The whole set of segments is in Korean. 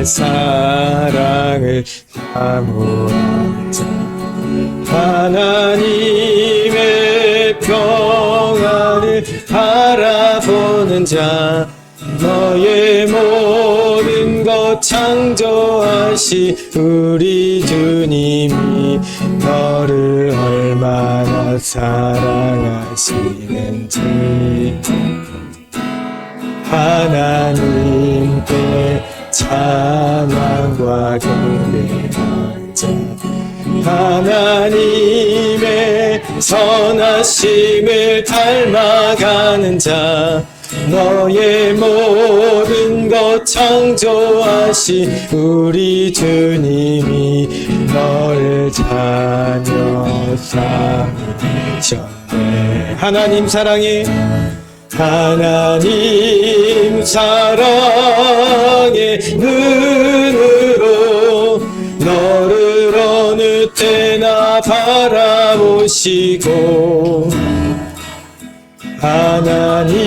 사랑을 사모하는 자 하나님의 평안을 바라보는 자 너의 모든 것 창조하시 우리 주님이 너를 얼마나 사랑하시는지 하나님께 찬양과 경배하는 자 하나님의 선하심을 닮아가는 자 너의 모든 것 창조하시 우리 주님이 너를 자녀 삼으셨네 하나님 사랑해 하나님 사랑의 눈으로 너를 어느 때나 바라보시고 하나님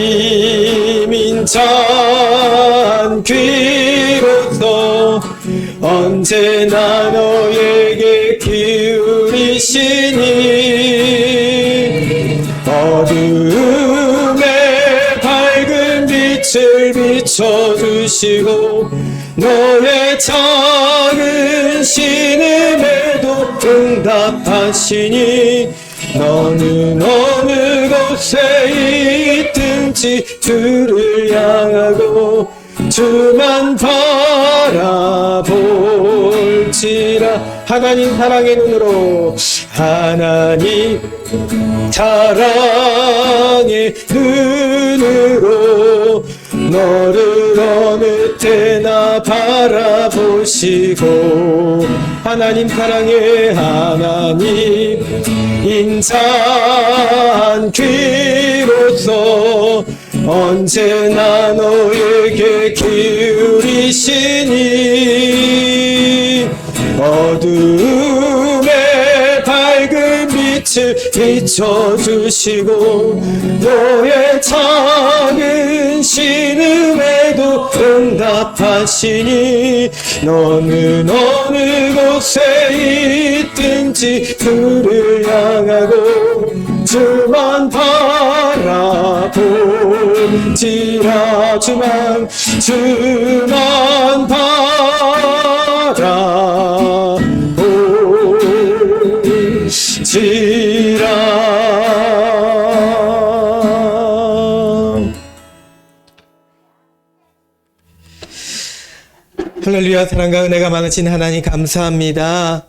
인자한 귀로서 언제나 너에게 기울이시니 어둠에 밝은 빛을 비춰주시고 너의 작은 신음에도 응답하시니 너는 어느 곳에 있든지 주를 향하고 주만 바라볼지라 하나님 사랑의 눈으로 하나님 사랑의 눈으로 너를 어느 때나 바라보시고 하나님 사랑의 하나님 인자한 귀로서 언제나 너에게 기울이시니 어둠에 밝은 빛을 비춰주시고 너의 작은 신음에도 응답하시니 너는 어느 곳에 있든지 주를 향하고 주만 바라볼지라 주만 바라볼지라 할렐루야. 사랑과 은혜가 많으신 하나님 감사합니다.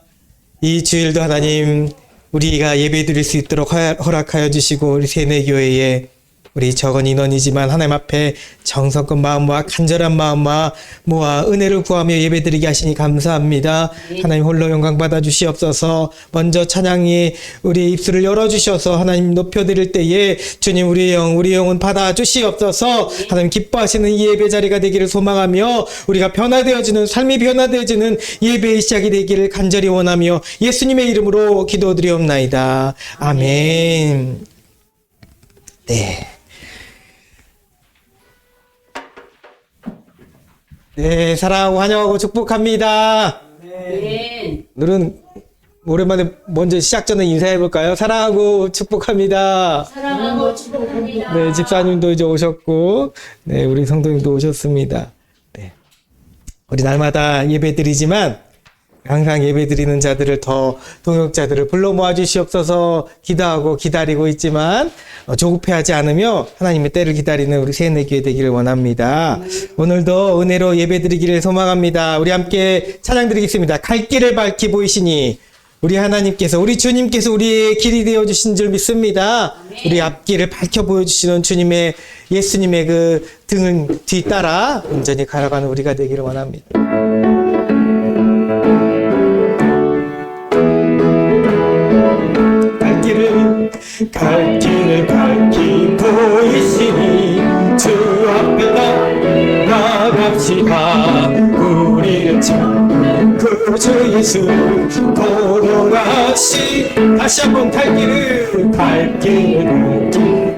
이 주일도 하나님 우리가 예배 드릴 수 있도록 허락하여 주시고 우리 세뇌교회에 우리 적은 인원이지만 하나님 앞에 정성껏 마음과 간절한 마음과 모아 은혜를 구하며 예배드리게 하시니 감사합니다. 하나님 홀로 영광 받아 주시옵소서. 먼저 찬양이 우리 입술을 열어주셔서 하나님 높여드릴 때에 주님 우리 영은 받아 주시옵소서. 하나님 기뻐하시는 이 예배 자리가 되기를 소망하며 우리가 변화되어지는 삶이 변화되어지는 예배의 시작이 되기를 간절히 원하며 예수님의 이름으로 기도드리옵나이다. 아멘. 네. 네, 사랑하고 환영하고 축복합니다. 네. 오늘은 오랜만에 먼저 시작 전에 인사해볼까요? 사랑하고 축복합니다. 사랑하고 축복합니다. 네, 집사님도 이제 오셨고, 네, 우리 성도님도 오셨습니다. 네. 우리 날마다 예배 드리지만, 항상 예배 드리는 자들을 더 동역자들을 불러 모아 주시옵소서 기도하고 기다리고 있지만 조급해하지 않으며 하나님의 때를 기다리는 우리 세뇌교회 되기를 원합니다. 오늘도 은혜로 예배 드리기를 소망합니다. 우리 함께 찬양 드리겠습니다. 갈 길을 밝히 보이시니 우리 하나님께서 우리 주님께서 우리의 길이 되어 주신 줄 믿습니다. 우리 앞길을 밝혀 보여주시는 주님의 예수님의 그 등을 뒤따라 온전히 걸어가는 우리가 되기를 원합니다. 갈 길을 밝히 보이시니 주 앞에 나갑시다. 우리를 찾는 주 예수 보러 가시. 다시 한번 갈 길을 밝히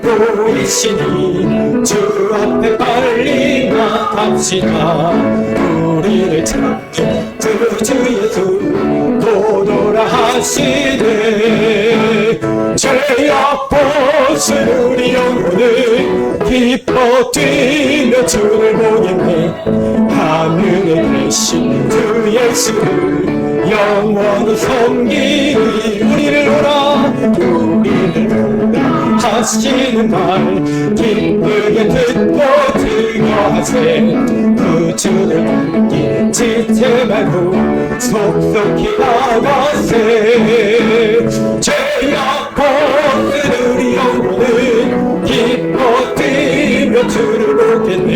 보이시니 주 앞에 빨리 나갑시다. 우리를 주 예수 도도라 하시네. 죄악 벗은 우리 영혼을 기뻐 뛰며 주를 보겠네. 하늘에 계신 주 예수를 영원히 섬기니 우리를 오라 하시는 말 기쁘게 듣고 즐거하세. 그 주를 듣기 지체 말고 속속히 나가세. 죄악 벗은 우리 영혼은 기뻐 뛰며 주를 보겠네.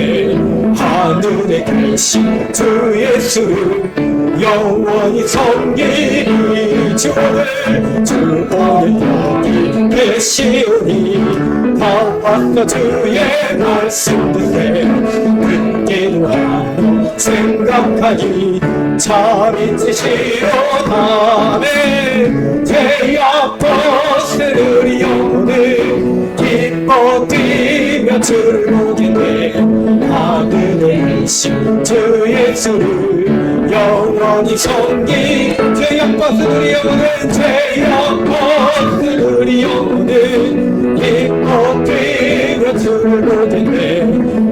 하늘에 계신 주 예수를 영원히 섬기니 주 오늘 여기 계시오니 다 왔어 주의 말씀 듣세. 듣기도 하고 생각하니 참 지시로다네. 죄악 벗은 우리 영혼을 기뻐 뛰며 주를 보겠네. 하늘에 계신 주 예수를 영원히 섬기. 죄악 벗은 우리 영혼은 죄악 벗은 우리 영혼은 기뻐 뛰며 주를 보겠네.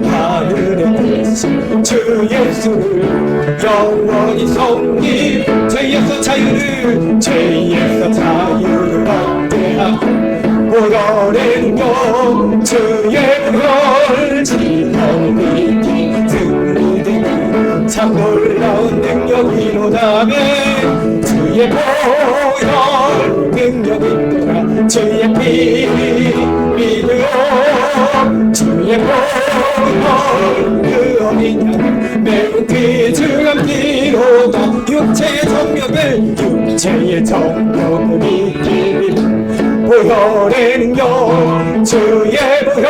하늘에 계신 주 예수를 영원히 섬기. 죄에서 자유를 얻게 하고 보혈의 영 주의 보혈 지형이 등이되니 참 놀라운 능력이로다네. 주의 보혈 능력이 있더라. 주의 피 믿으오. 주의 보혈 그 어린 양 매우 귀중한 피로다. 육체의 정욕을 이기리 보혈의 능력 주의 보혈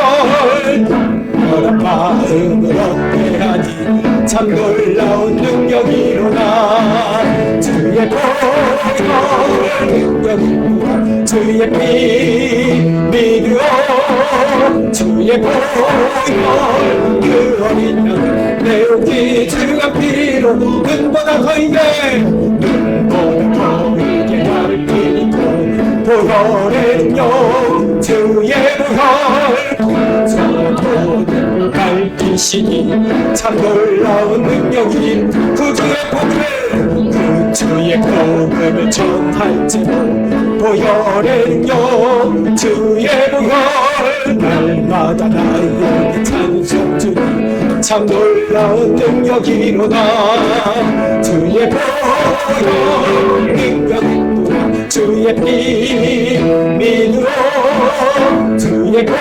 여러 마음을 얻게 하니 참 놀라운 능력이로다. 주의 보혈 능력이로다. 주의 피 믿으오. 주의 보혈 그 어린 양 매우 귀중한 피로 눈보다 거이게 눈보다 거이게 나를 피니까 보혈의 능력 주의 보혈 저도 밝히시니 참 놀라운 능력이 구주의 복음을 그 주의 복음을 전할지도 보혈의 능력 주의 보혈 날마다 나에게 찬송 주니 참 놀라운 능력이로다. 주의 보혈 능력이로다. 주의 피 믿으오. 주의 보혈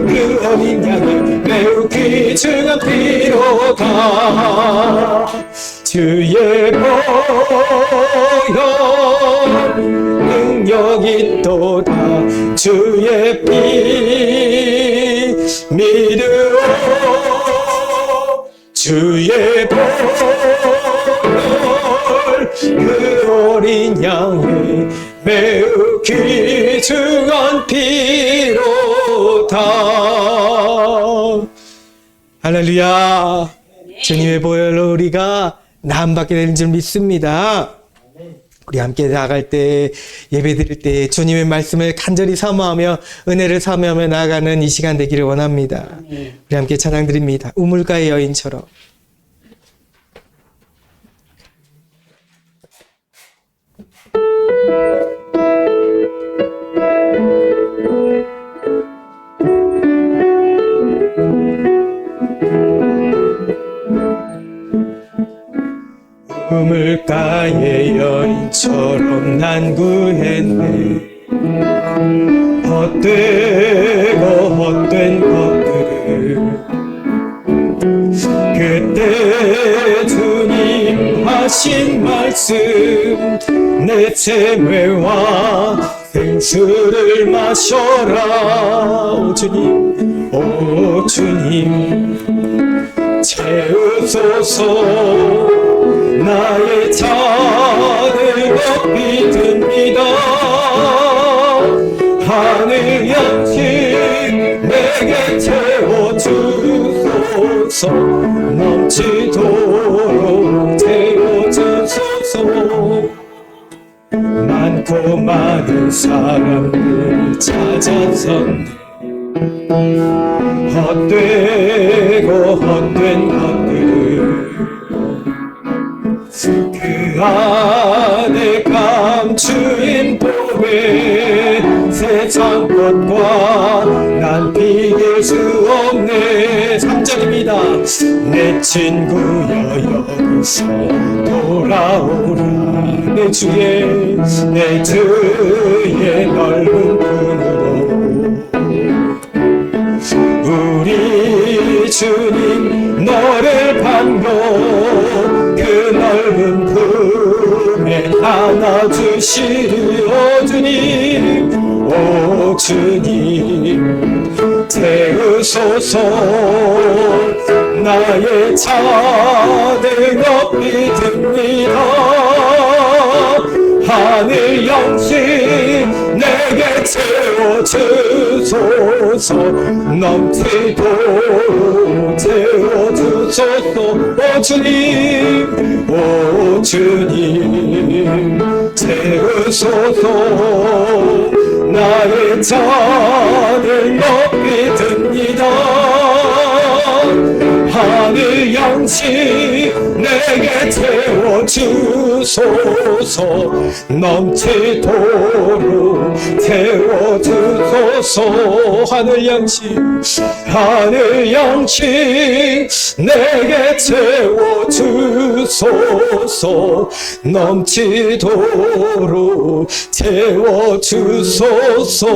그 어린 양을 매우 귀중한 피로다. 주의 보혈 능력이 있도다. 주의 피 믿으오. 주의 보혈 그 어린 양의 매우 귀중한 피로다. 할렐루야. 주님의 보혈로 우리가 나음받게 되는 줄 믿습니다. 우리 함께 나아갈 때, 예배 드릴 때 주님의 말씀을 간절히 사모하며 은혜를 사모하며 나아가는 이 시간 되기를 원합니다. 우리 함께 찬양 드립니다. 우물가의 여인처럼. 우물가의 여인처럼 난 구했네. 헛되고 헛된 것들을 그때 주님 하신 말씀 내 재매와 생수를 마셔라. 오 주님 오 주님 채우소서. 나의 잔을 높이 듭니다. 하늘 양식 내게 채워주소서. 넘치도록 많고 많은 사람들이 찾아섰네. 헛되고 헛된 것들을 그 안에 감추인 봄에 세상 것과 난 비길 수 없네. 3절입니다. 내 친구여 여기서 돌아오라. 내 주의 넓은 품으로 우리 주님 너를 반겨 그 넓은 품에 안아주시리. 오 주님, 오 주님 태우소서. 나의 차들 높이 듭니다. 하늘 영신 내게 채워주소서. 넘치도록 채워주소서. 오 주님, 오 주님 채우소서. 나의 잔을 높이 듭니다. 하늘 양식 내게 채워주소서. 넘치도록 채워주소서. 하늘 양식 내게 채워주소서. 넘치도록 채워주소서.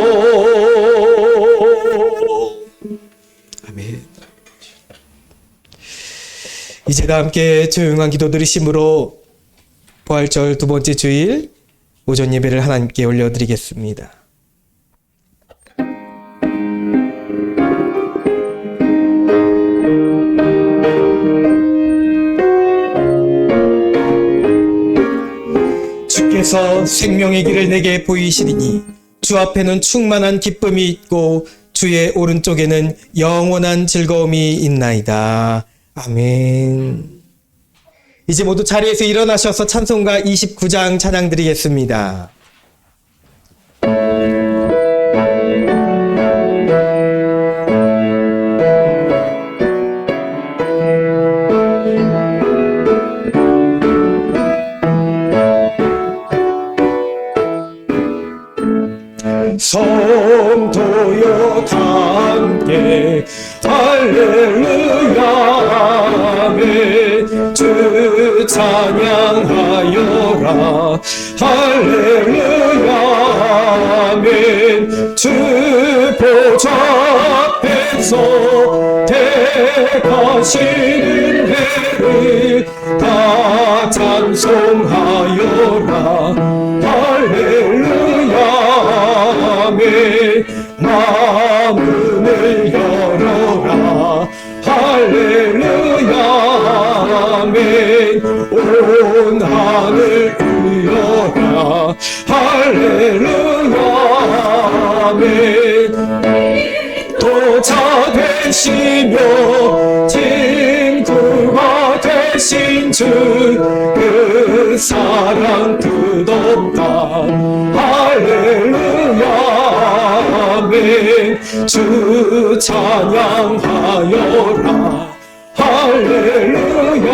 아멘. 이제 다 함께 조용한 기도 드리심으로 부활절 두 번째 주일 오전 예배를 하나님께 올려드리겠습니다. 주께서 생명의 길을 내게 보이시리니 주 앞에는 충만한 기쁨이 있고 주의 오른쪽에는 영원한 즐거움이 있나이다. 아멘. 이제 모두 자리에서 일어나셔서 찬송가 29장 찬양 드리겠습니다. 성도여 다 함께 할렐루야 아멘. 주 찬양하여라 할렐루야 아멘. 주 보좌 앞에서 택하시는 해를 다 찬송하여라 할렐루야 아멘. 마음을 열어라 할렐루야 아멘. 온 하늘 울려라 할렐루야 아멘. 도자 되시며 친구가 되신 주 그 사랑 끝없다 할렐루야 아멘. 주 찬양하여라 할렐루야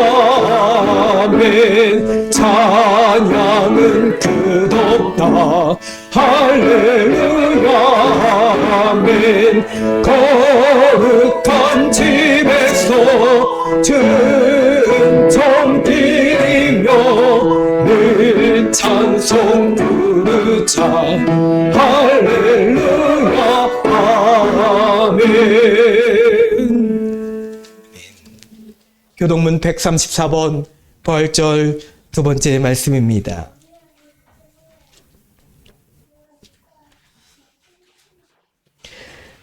아멘. 찬양은 끝없다 할렐루야 아멘. 거룩한 집에서 은총 드리며 늘 찬송 부르자 할렐루야 아멘. 교동문 134번 부활절 두 번째 말씀입니다.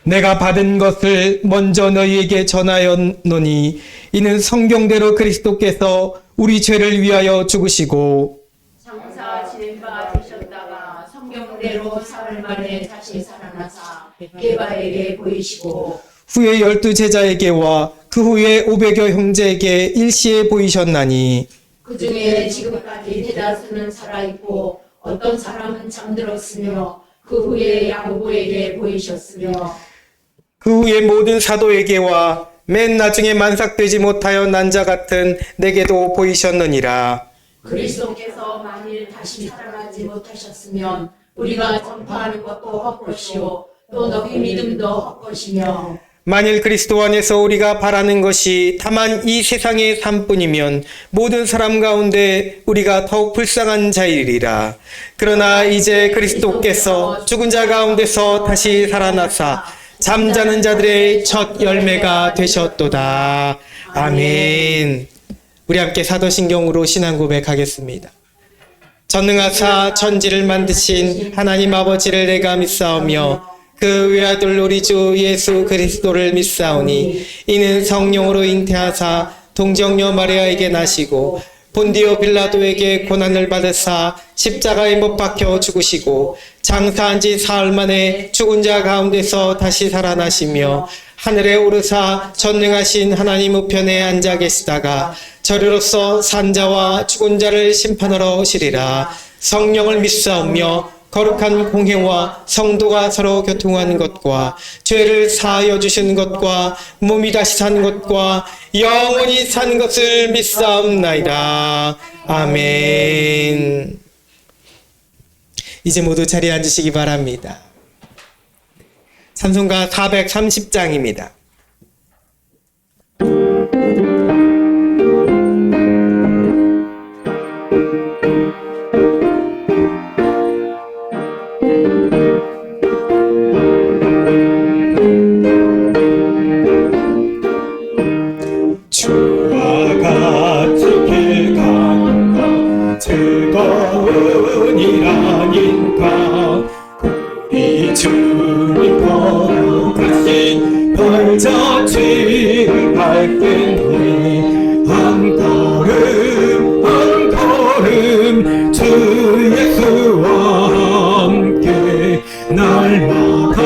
내가 받은 것을 먼저 너희에게 전하였노니 이는 성경대로 그리스도께서 우리 죄를 위하여 죽으시고 장사 지낸 바 되셨다가 성경대로 사흘 만에 다시 살아나사 게바에게 보이시고 후에 12 제자에게와 그 후에 500여 형제에게 일시에 보이셨나니 그 중에 지금까지 대다수는 살아있고 어떤 사람은 잠들었으며 그 후에 야고보에게 보이셨으며 그 후에 모든 사도에게와 맨 나중에 만삭되지 못하여 난 자 같은 내게도 보이셨느니라. 그리스도께서 만일 다시 살아나지 못하셨으면 우리가 전파하는 것도 헛것이요 또 너희 믿음도 헛것이며 만일 그리스도 안에서 우리가 바라는 것이 다만 이 세상의 삶뿐이면 모든 사람 가운데 우리가 더욱 불쌍한 자이리라. 그러나 이제 그리스도께서 죽은 자 가운데서 다시 살아나사 잠자는 자들의 첫 열매가 되셨도다. 아멘. 우리 함께 사도신경으로 신앙 고백하겠습니다. 전능하사 천지를 만드신 하나님 아버지를 내가 믿사오며 그 외아들 우리 주 예수 그리스도를 믿사오니 이는 성령으로 잉태하사 동정녀 마리아에게 나시고 본디오 빌라도에게 고난을 받으사 십자가에 못 박혀 죽으시고 장사한 지 사흘 만에 죽은 자 가운데서 다시 살아나시며 하늘에 오르사 전능하신 하나님 우편에 앉아 계시다가 저리로서 산자와 죽은 자를 심판하러 오시리라. 성령을 믿사오며 거룩한 공회와 성도가 서로 교통하는 것과 죄를 사하여 주시는 것과 몸이 다시 사는 것과 영원히 사는 것을 믿사옵나이다. 아멘. 이제 모두 자리에 앉으시기 바랍니다. 찬송가 430장입니다. 주와 같이 길 가는가 즐거운 일 아닌가 우리 주님 거룩하신 발자취를 밟겠니 한 걸음 한 걸음 주 예수와 함께 날마다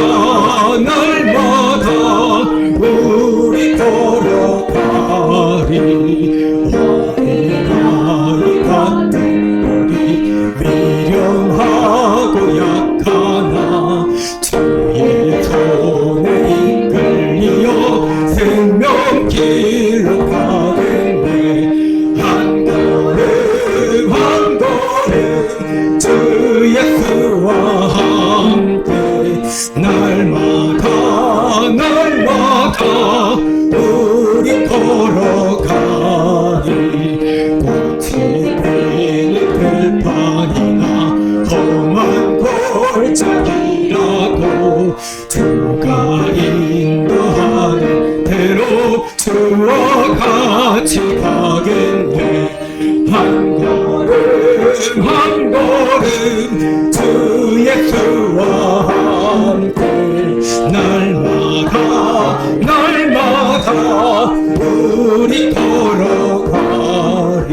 우리 걸어가리 어린아이 같은 우리 미련하고 약하나 주의 손에 이끌리어 생명길로 가겠네 한 걸음 한 걸음 주 예수와 함께 날마다 우리 걸어가리 꽃이 피는 들판이나 험한 골짜기라도 주가 인도하는 대로 주와 같이 가겠네 한 걸음 한 걸음 주 예수와 함께 날마다 우리 걸어가리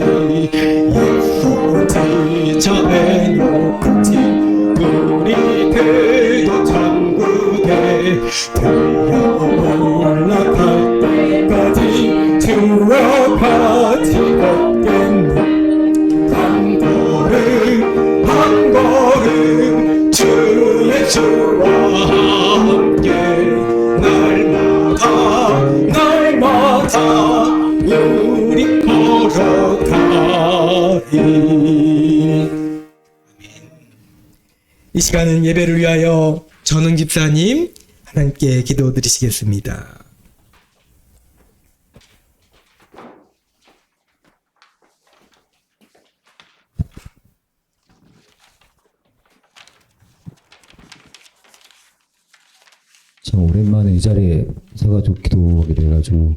예수 뒤차에 높은지 우리 그도 천국에 들려 올라갈 때까지 주와 같이 걷겠네 한 걸음 주 예수와 함께 날마다 우리 걸어가리. 이 시간은 예배를 위하여 전흥 집사님 하나님께 기도드리시겠습니다. 참 오랜만에 이 자리에 서가지고 기도하게 돼가지고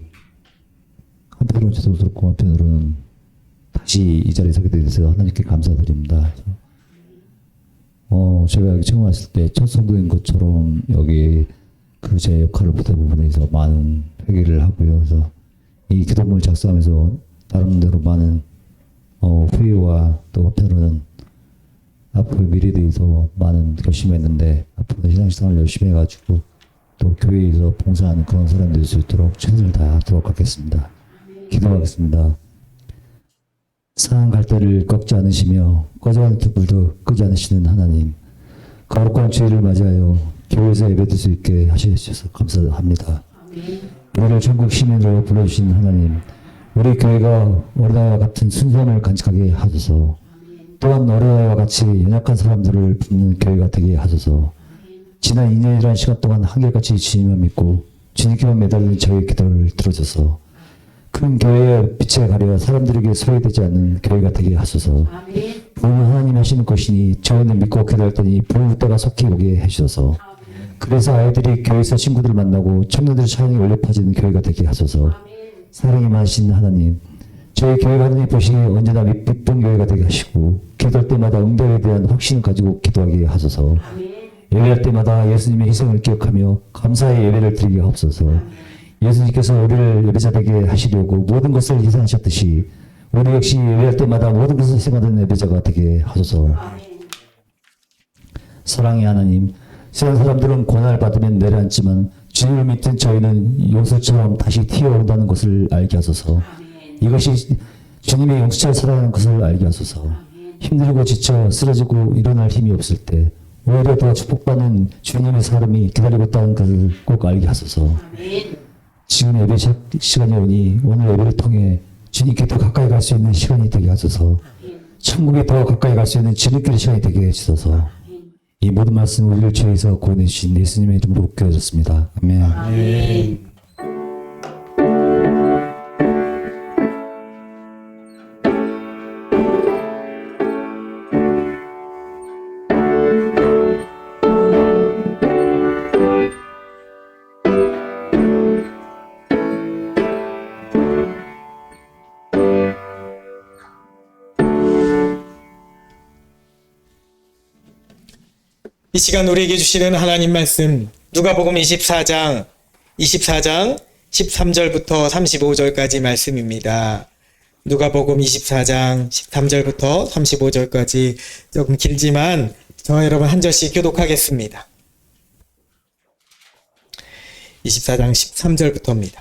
한편으로는 죄송스럽고 한편으로는 다시 이 자리에 서게 돼서 하나님께 감사드립니다. 제가 여기 처음 왔을 때 첫 성도인 것처럼 여기 그 제 역할을 못한 부분에서 많은 회개를 하고요. 그래서 이 기도문을 작성하면서 나름대로 많은 후회와 또 한편으로는 앞으로 미래에 대해서 많은 결심했는데 앞으로 신앙생활을 열심히 해가지고 또 교회에서 봉사하는 그런 사람들이 될 수 있도록 최선을 다하도록 하겠습니다. 기도하겠습니다. 상한 갈대를 꺾지 않으시며 꺼져가는 촛불도 끄지 않으시는 하나님, 거룩한 주일을 맞이하여 교회에서 예배드릴 수 있게 하셔서 감사합니다. 우리를 전국 시민으로 불러주신 하나님, 우리 교회가 어린아이와 같은 순수함을 간직하게 하소서. 또한 어린아이와 같이 연약한 사람들을 돕는 교회가 되게 하소서. 지난 2년이라는 시간 동안 한결같이 주님만 믿고 주님께만 매달리는 저희의 기도를 들어줘서 큰 교회의 빛에 가려 사람들에게 소외되지 않는 교회가 되게 하소서. 부흥은 하나님 하시는 것이니 저희는 믿고 기도할 때니 부흥 때가 속히 오게 해주셔서 그래서 아이들이 교회에서 친구들을 만나고 청년들의 찬양이 올려 퍼지는 교회가 되게 하소서. 사랑이 많으신 하나님, 저희 교회가 하나님 보시기에 언제나 빛본 교회가 되게 하시고 기도할 때마다 응답에 대한 확신을 가지고 기도하게 하소서. 예배할 때마다 예수님의 희생을 기억하며 감사의 예배를 드리게 하옵소서. 예수님께서 우리를 예배자 되게 하시려고 모든 것을 희생하셨듯이 우리 역시 예배할 때마다 모든 것을 희생하는 예배자가 되게 하소서. 사랑의 하나님, 세상 사람들은 고난을 받으면 내려앉지만 주님을 믿은 저희는 용서처럼 다시 튀어온다는 것을 알게 하소서. 이것이 주님의 용서처럼 살아가는 것을 알게 하소서. 힘들고 지쳐 쓰러지고 일어날 힘이 없을 때 오히려 더 축복받는 주님의 사람이 기다리고 있다는 것을 꼭 알게 하소서. 지금 예배 시간이 오니 오늘 예배를 통해 주님께 더 가까이 갈 수 있는 시간이 되게 하소서. 천국에 더 가까이 갈 수 있는 지름길 시간이 되게 해주소서. 이 모든 말씀 우리를 죄에서 구원해 주신 예수님의 이름으로 기도드렸습니다. 아멘. 이 시간 우리에게 주시는 하나님 말씀 누가복음 24장 13절부터 35절까지 말씀입니다. 누가복음 24장 13절부터 35절까지 조금 길지만 저와 여러분 한 절씩 교독하겠습니다. 24장 13절부터입니다.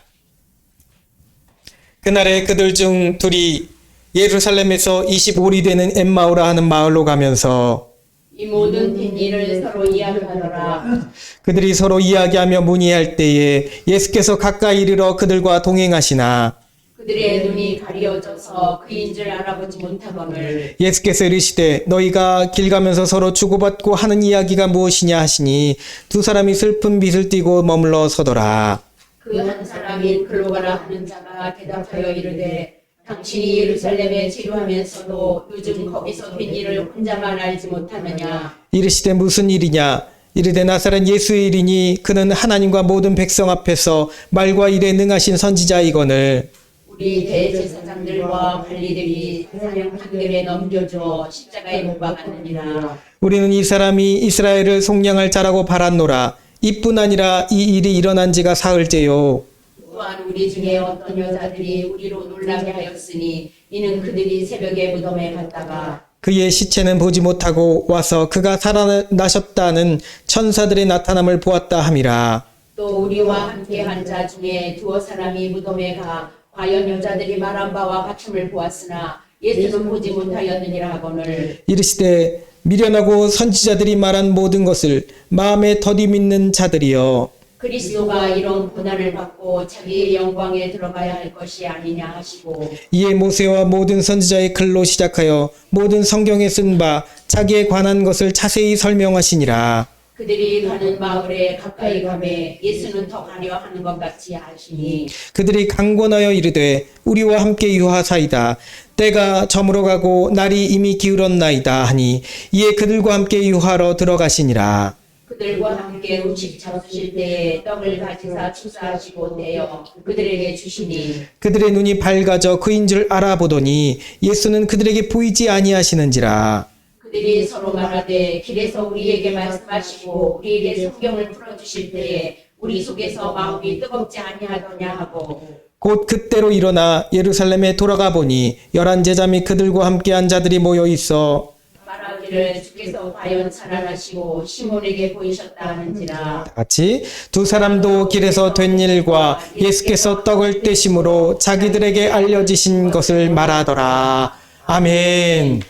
그날에 그들 중 둘이 예루살렘에서 25리 되는 엠마오라 하는 마을로 가면서 이 모든 된 일을 서로 이야기하더라. 그들이 서로 이야기하며 문의할 때에 예수께서 가까이 이르러 그들과 동행하시나 그들의 눈이 가리워져서 그인 줄 알아보지 못하거늘 예수께서 이르시되 너희가 길 가면서 서로 주고받고 하는 이야기가 무엇이냐 하시니 두 사람이 슬픈 빛을 띠고 머물러 서더라. 그 한 사람인 글로가라 하는 자가 대답하여 이르되 당신이 예루살렘에 치료하면서도 요즘 거기서 된 일을 혼자만 알지 못하느냐. 이르시되 무슨 일이냐. 이르되 나사렛 예수의 일이니 그는 하나님과 모든 백성 앞에서 말과 일에 능하신 선지자이거늘 우리 대제사장들과 관리들이 사형 판결에 넘겨줘 십자가에 못 박았느니라. 우리는 이 사람이 이스라엘을 속량할 자라고 바랐노라. 이뿐 아니라 이 일이 일어난 지가 사흘째요. 또한 우리 중에 어떤 여자들이 우리로 놀라게 하였으니 이는 그들이 새벽에 무덤에 갔다가 그의 시체는 보지 못하고 와서 그가 살아나셨다는 천사들의 나타남을 보았다 함이라. 또 우리와 함께 한 자 중에 두어 사람이 무덤에 가 과연 여자들이 말한 바와 같음을 보았으나 예수는 보지 못하였느니라 하거늘 이르시되 미련하고 선지자들이 말한 모든 것을 마음에 더디 믿는 자들이여 그리스도가 이런 고난을 받고 자기의 영광에 들어가야 할 것이 아니냐 하시고 이에 모세와 모든 선지자의 글로 시작하여 모든 성경에 쓴 바 자기에 관한 것을 자세히 설명하시니라. 그들이 가는 마을에 가까이 가매 예수는 더 가려 하는 것 같이 하시니 그들이 강권하여 이르되 우리와 함께 유하사이다. 때가 저물어 가고 날이 이미 기울었나이다 하니 이에 그들과 함께 유하러 들어가시니라. 그들과 함께 음식 잡수실 때에 떡을 가지사 축사하시고 떼어 그들에게 주시니 그들의 눈이 밝아져 그인 줄 알아보더니 예수는 그들에게 보이지 아니하시는지라. 그들이 서로 말하되 길에서 우리에게 말씀하시고 우리에게 성경을 풀어주실 때에 우리 속에서 마음이 뜨겁지 아니하더냐 하고 곧 그때로 일어나 예루살렘에 돌아가 보니 11 제자 및 그들과 함께한 자들이 모여 있어 말하기를 주께서 과연 살아나시고 시몬에게 보이셨다 하는지라. 같이 두 사람도 길에서 된 일과 예수께서 떡을 떼심으로 자기들에게 알려지신 것을 말하더라. 아멘.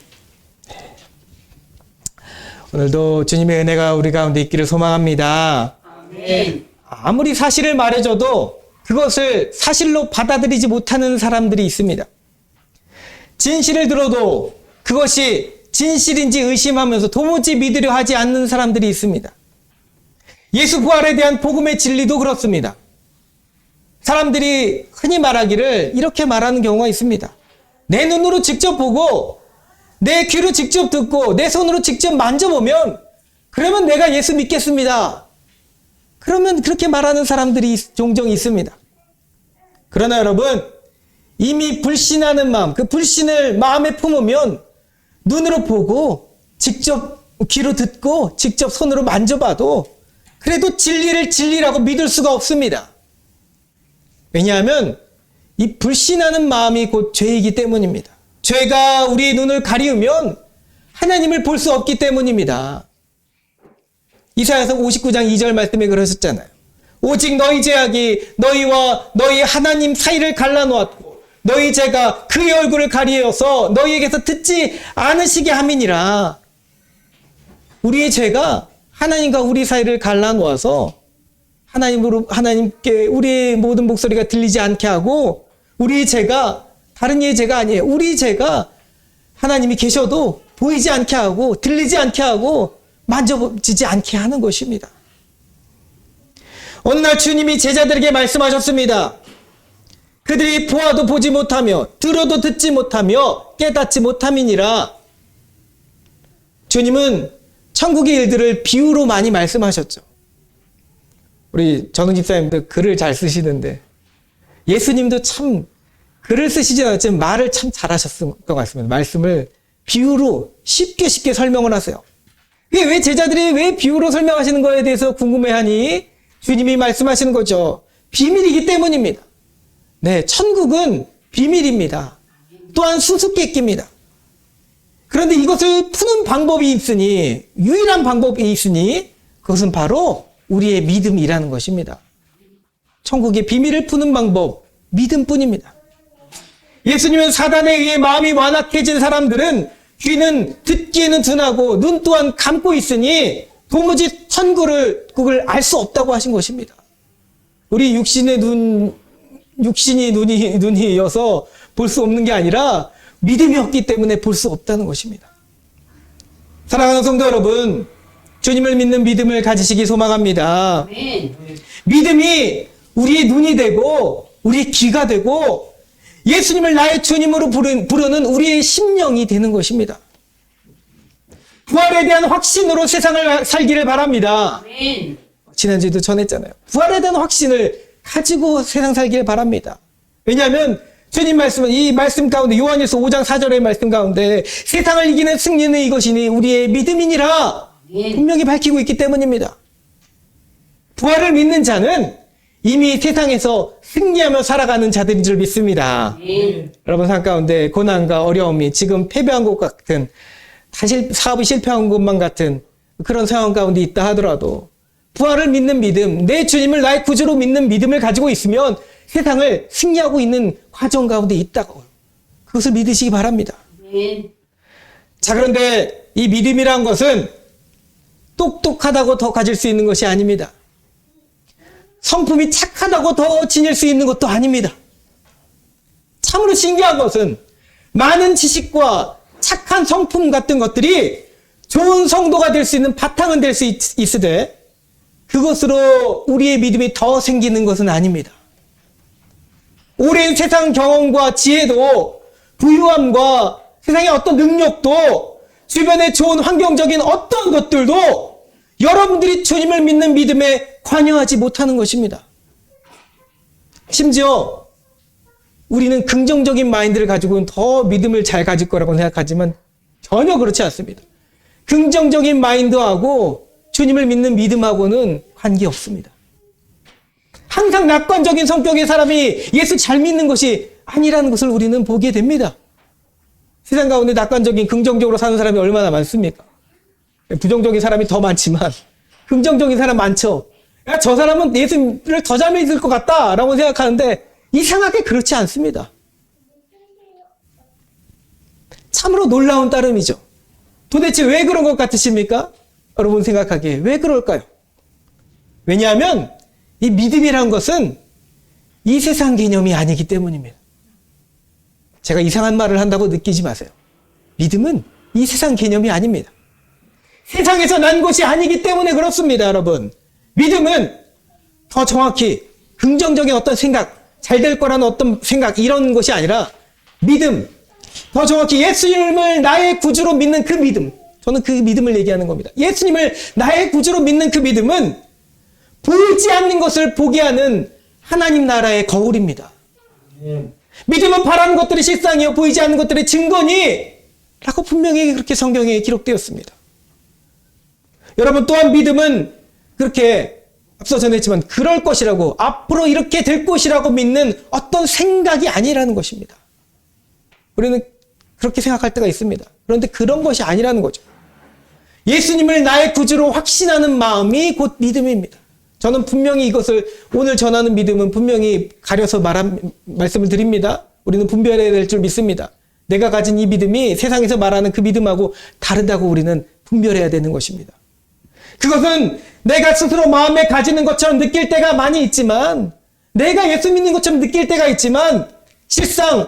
오늘도 주님의 은혜가 우리 가운데 있기를 소망합니다. 아멘. 아무리 사실을 말해줘도 그것을 사실로 받아들이지 못하는 사람들이 있습니다. 진실을 들어도 그것이 진실인지 의심하면서 도무지 믿으려 하지 않는 사람들이 있습니다. 예수 부활에 대한 복음의 진리도 그렇습니다. 사람들이 흔히 말하기를 이렇게 말하는 경우가 있습니다. 내 눈으로 직접 보고 내 귀로 직접 듣고 내 손으로 직접 만져보면 그러면 내가 예수 믿겠습니다. 그러면 그렇게 말하는 사람들이 종종 있습니다. 그러나 여러분, 이미 불신하는 마음, 그 불신을 마음에 품으면 눈으로 보고 직접 귀로 듣고 직접 손으로 만져봐도 그래도 진리를 진리라고 믿을 수가 없습니다. 왜냐하면 이 불신하는 마음이 곧 죄이기 때문입니다. 죄가 우리의 눈을 가리우면 하나님을 볼 수 없기 때문입니다. 이사야서 59장 2절 말씀에 그러셨잖아요. 오직 너희 죄악이 너희와 너희 하나님 사이를 갈라놓았고 너희 죄가 그의 얼굴을 가리어서 너희에게서 듣지 않으시게 함이니라. 우리의 죄가 하나님과 우리 사이를 갈라놓아서 하나님께 우리의 모든 목소리가 들리지 않게 하고 우리의 죄가 다른 이의 죄가 아니에요. 우리 죄가 하나님이 계셔도 보이지 않게 하고 들리지 않게 하고 만져지지 않게 하는 것입니다. 어느 날 주님이 제자들에게 말씀하셨습니다. 그들이 보아도 보지 못하며 들어도 듣지 못하며 깨닫지 못함이니라. 주님은 천국의 일들을 비유로 많이 말씀하셨죠. 우리 전웅 집사님도 글을 잘 쓰시는데 예수님도 참 글을 쓰시지 않았지만 말을 참 잘하셨을 것 같습니다. 말씀을 비유로 쉽게 설명을 하세요. 왜 제자들이 왜 비유로 설명하시는 거에 대해서 궁금해하니 주님이 말씀하시는 거죠. 비밀이기 때문입니다. 네, 천국은 비밀입니다. 또한 수수께끼입니다. 그런데 이것을 푸는 방법이 있으니 유일한 방법이 있으니 그것은 바로 우리의 믿음이라는 것입니다. 천국의 비밀을 푸는 방법 믿음뿐입니다. 예수님은 사단에 의해 마음이 완악해진 사람들은 귀는 듣기에는 둔하고 눈 또한 감고 있으니 도무지 천국을 알 수 없다고 하신 것입니다. 우리 육신이 눈이어서 볼 수 없는 게 아니라 믿음이 없기 때문에 볼 수 없다는 것입니다. 사랑하는 성도 여러분, 주님을 믿는 믿음을 가지시기 소망합니다. 아멘. 믿음이 우리의 눈이 되고 우리의 귀가 되고 예수님을 나의 주님으로 부르는 우리의 심령이 되는 것입니다. 부활에 대한 확신으로 세상을 살기를 바랍니다. 아멘. 지난주에도 전했잖아요. 부활에 대한 확신을 가지고 세상 살기를 바랍니다. 왜냐하면 주님 말씀은 이 말씀 가운데 요한일서 5장 4절의 말씀 가운데 세상을 이기는 승리는 이것이니 우리의 믿음이니라 분명히 밝히고 있기 때문입니다. 부활을 믿는 자는 이미 세상에서 승리하며 살아가는 자들인 줄 믿습니다. 여러분 삶 가운데 고난과 어려움이 지금 패배한 것 같은 사업이 실패한 것만 같은 그런 상황 가운데 있다 하더라도 부활을 믿는 믿음, 내 주님을 나의 구주로 믿는 믿음을 가지고 있으면 세상을 승리하고 있는 과정 가운데 있다고 그것을 믿으시기 바랍니다. 자, 그런데 이 믿음이란 것은 똑똑하다고 더 가질 수 있는 것이 아닙니다. 성품이 착하다고 더 지닐 수 있는 것도 아닙니다. 참으로 신기한 것은 많은 지식과 착한 성품 같은 것들이 좋은 성도가 될 수 있는 바탕은 될 수 있으되 그것으로 우리의 믿음이 더 생기는 것은 아닙니다. 오랜 세상 경험과 지혜도 부유함과 세상의 어떤 능력도 주변의 좋은 환경적인 어떤 것들도 여러분들이 주님을 믿는 믿음에 관여하지 못하는 것입니다. 심지어 우리는 긍정적인 마인드를 가지고는 더 믿음을 잘 가질 거라고 생각하지만 전혀 그렇지 않습니다. 긍정적인 마인드하고 주님을 믿는 믿음하고는 관계없습니다. 항상 낙관적인 성격의 사람이 예수 잘 믿는 것이 아니라는 것을 우리는 보게 됩니다. 세상 가운데 낙관적인 긍정적으로 사는 사람이 얼마나 많습니까? 부정적인 사람이 더 많지만 긍정적인 사람 많죠. 야, 저 사람은 예수를 더 잘 믿을 것 같다라고 생각하는데 이상하게 그렇지 않습니다. 참으로 놀라운 따름이죠. 도대체 왜 그런 것 같으십니까? 여러분 생각하기에 왜 그럴까요? 왜냐하면 이 믿음이란 것은 이 세상 개념이 아니기 때문입니다. 제가 이상한 말을 한다고 느끼지 마세요. 믿음은 이 세상 개념이 아닙니다. 세상에서 난 것이 아니기 때문에 그렇습니다, 여러분. 믿음은 더 정확히 긍정적인 어떤 생각, 잘 될 거라는 어떤 생각, 이런 것이 아니라 믿음, 더 정확히 예수님을 나의 구주로 믿는 그 믿음, 저는 그 믿음을 얘기하는 겁니다. 예수님을 나의 구주로 믿는 그 믿음은 보이지 않는 것을 보게 하는 하나님 나라의 거울입니다. 믿음은 바라는 것들이 실상이요 보이지 않는 것들의 증거니 라고 분명히 그렇게 성경에 기록되었습니다. 여러분 또한 믿음은 그렇게 앞서 전했지만 그럴 것이라고 앞으로 이렇게 될 것이라고 믿는 어떤 생각이 아니라는 것입니다. 우리는 그렇게 생각할 때가 있습니다. 그런데 그런 것이 아니라는 거죠. 예수님을 나의 구주로 확신하는 마음이 곧 믿음입니다. 저는 분명히 이것을 오늘 전하는 믿음은 분명히 가려서 말씀을 드립니다. 우리는 분별해야 될 줄 믿습니다. 내가 가진 이 믿음이 세상에서 말하는 그 믿음하고 다르다고 우리는 분별해야 되는 것입니다. 그것은 내가 스스로 마음에 가지는 것처럼 느낄 때가 많이 있지만, 내가 예수 믿는 것처럼 느낄 때가 있지만, 실상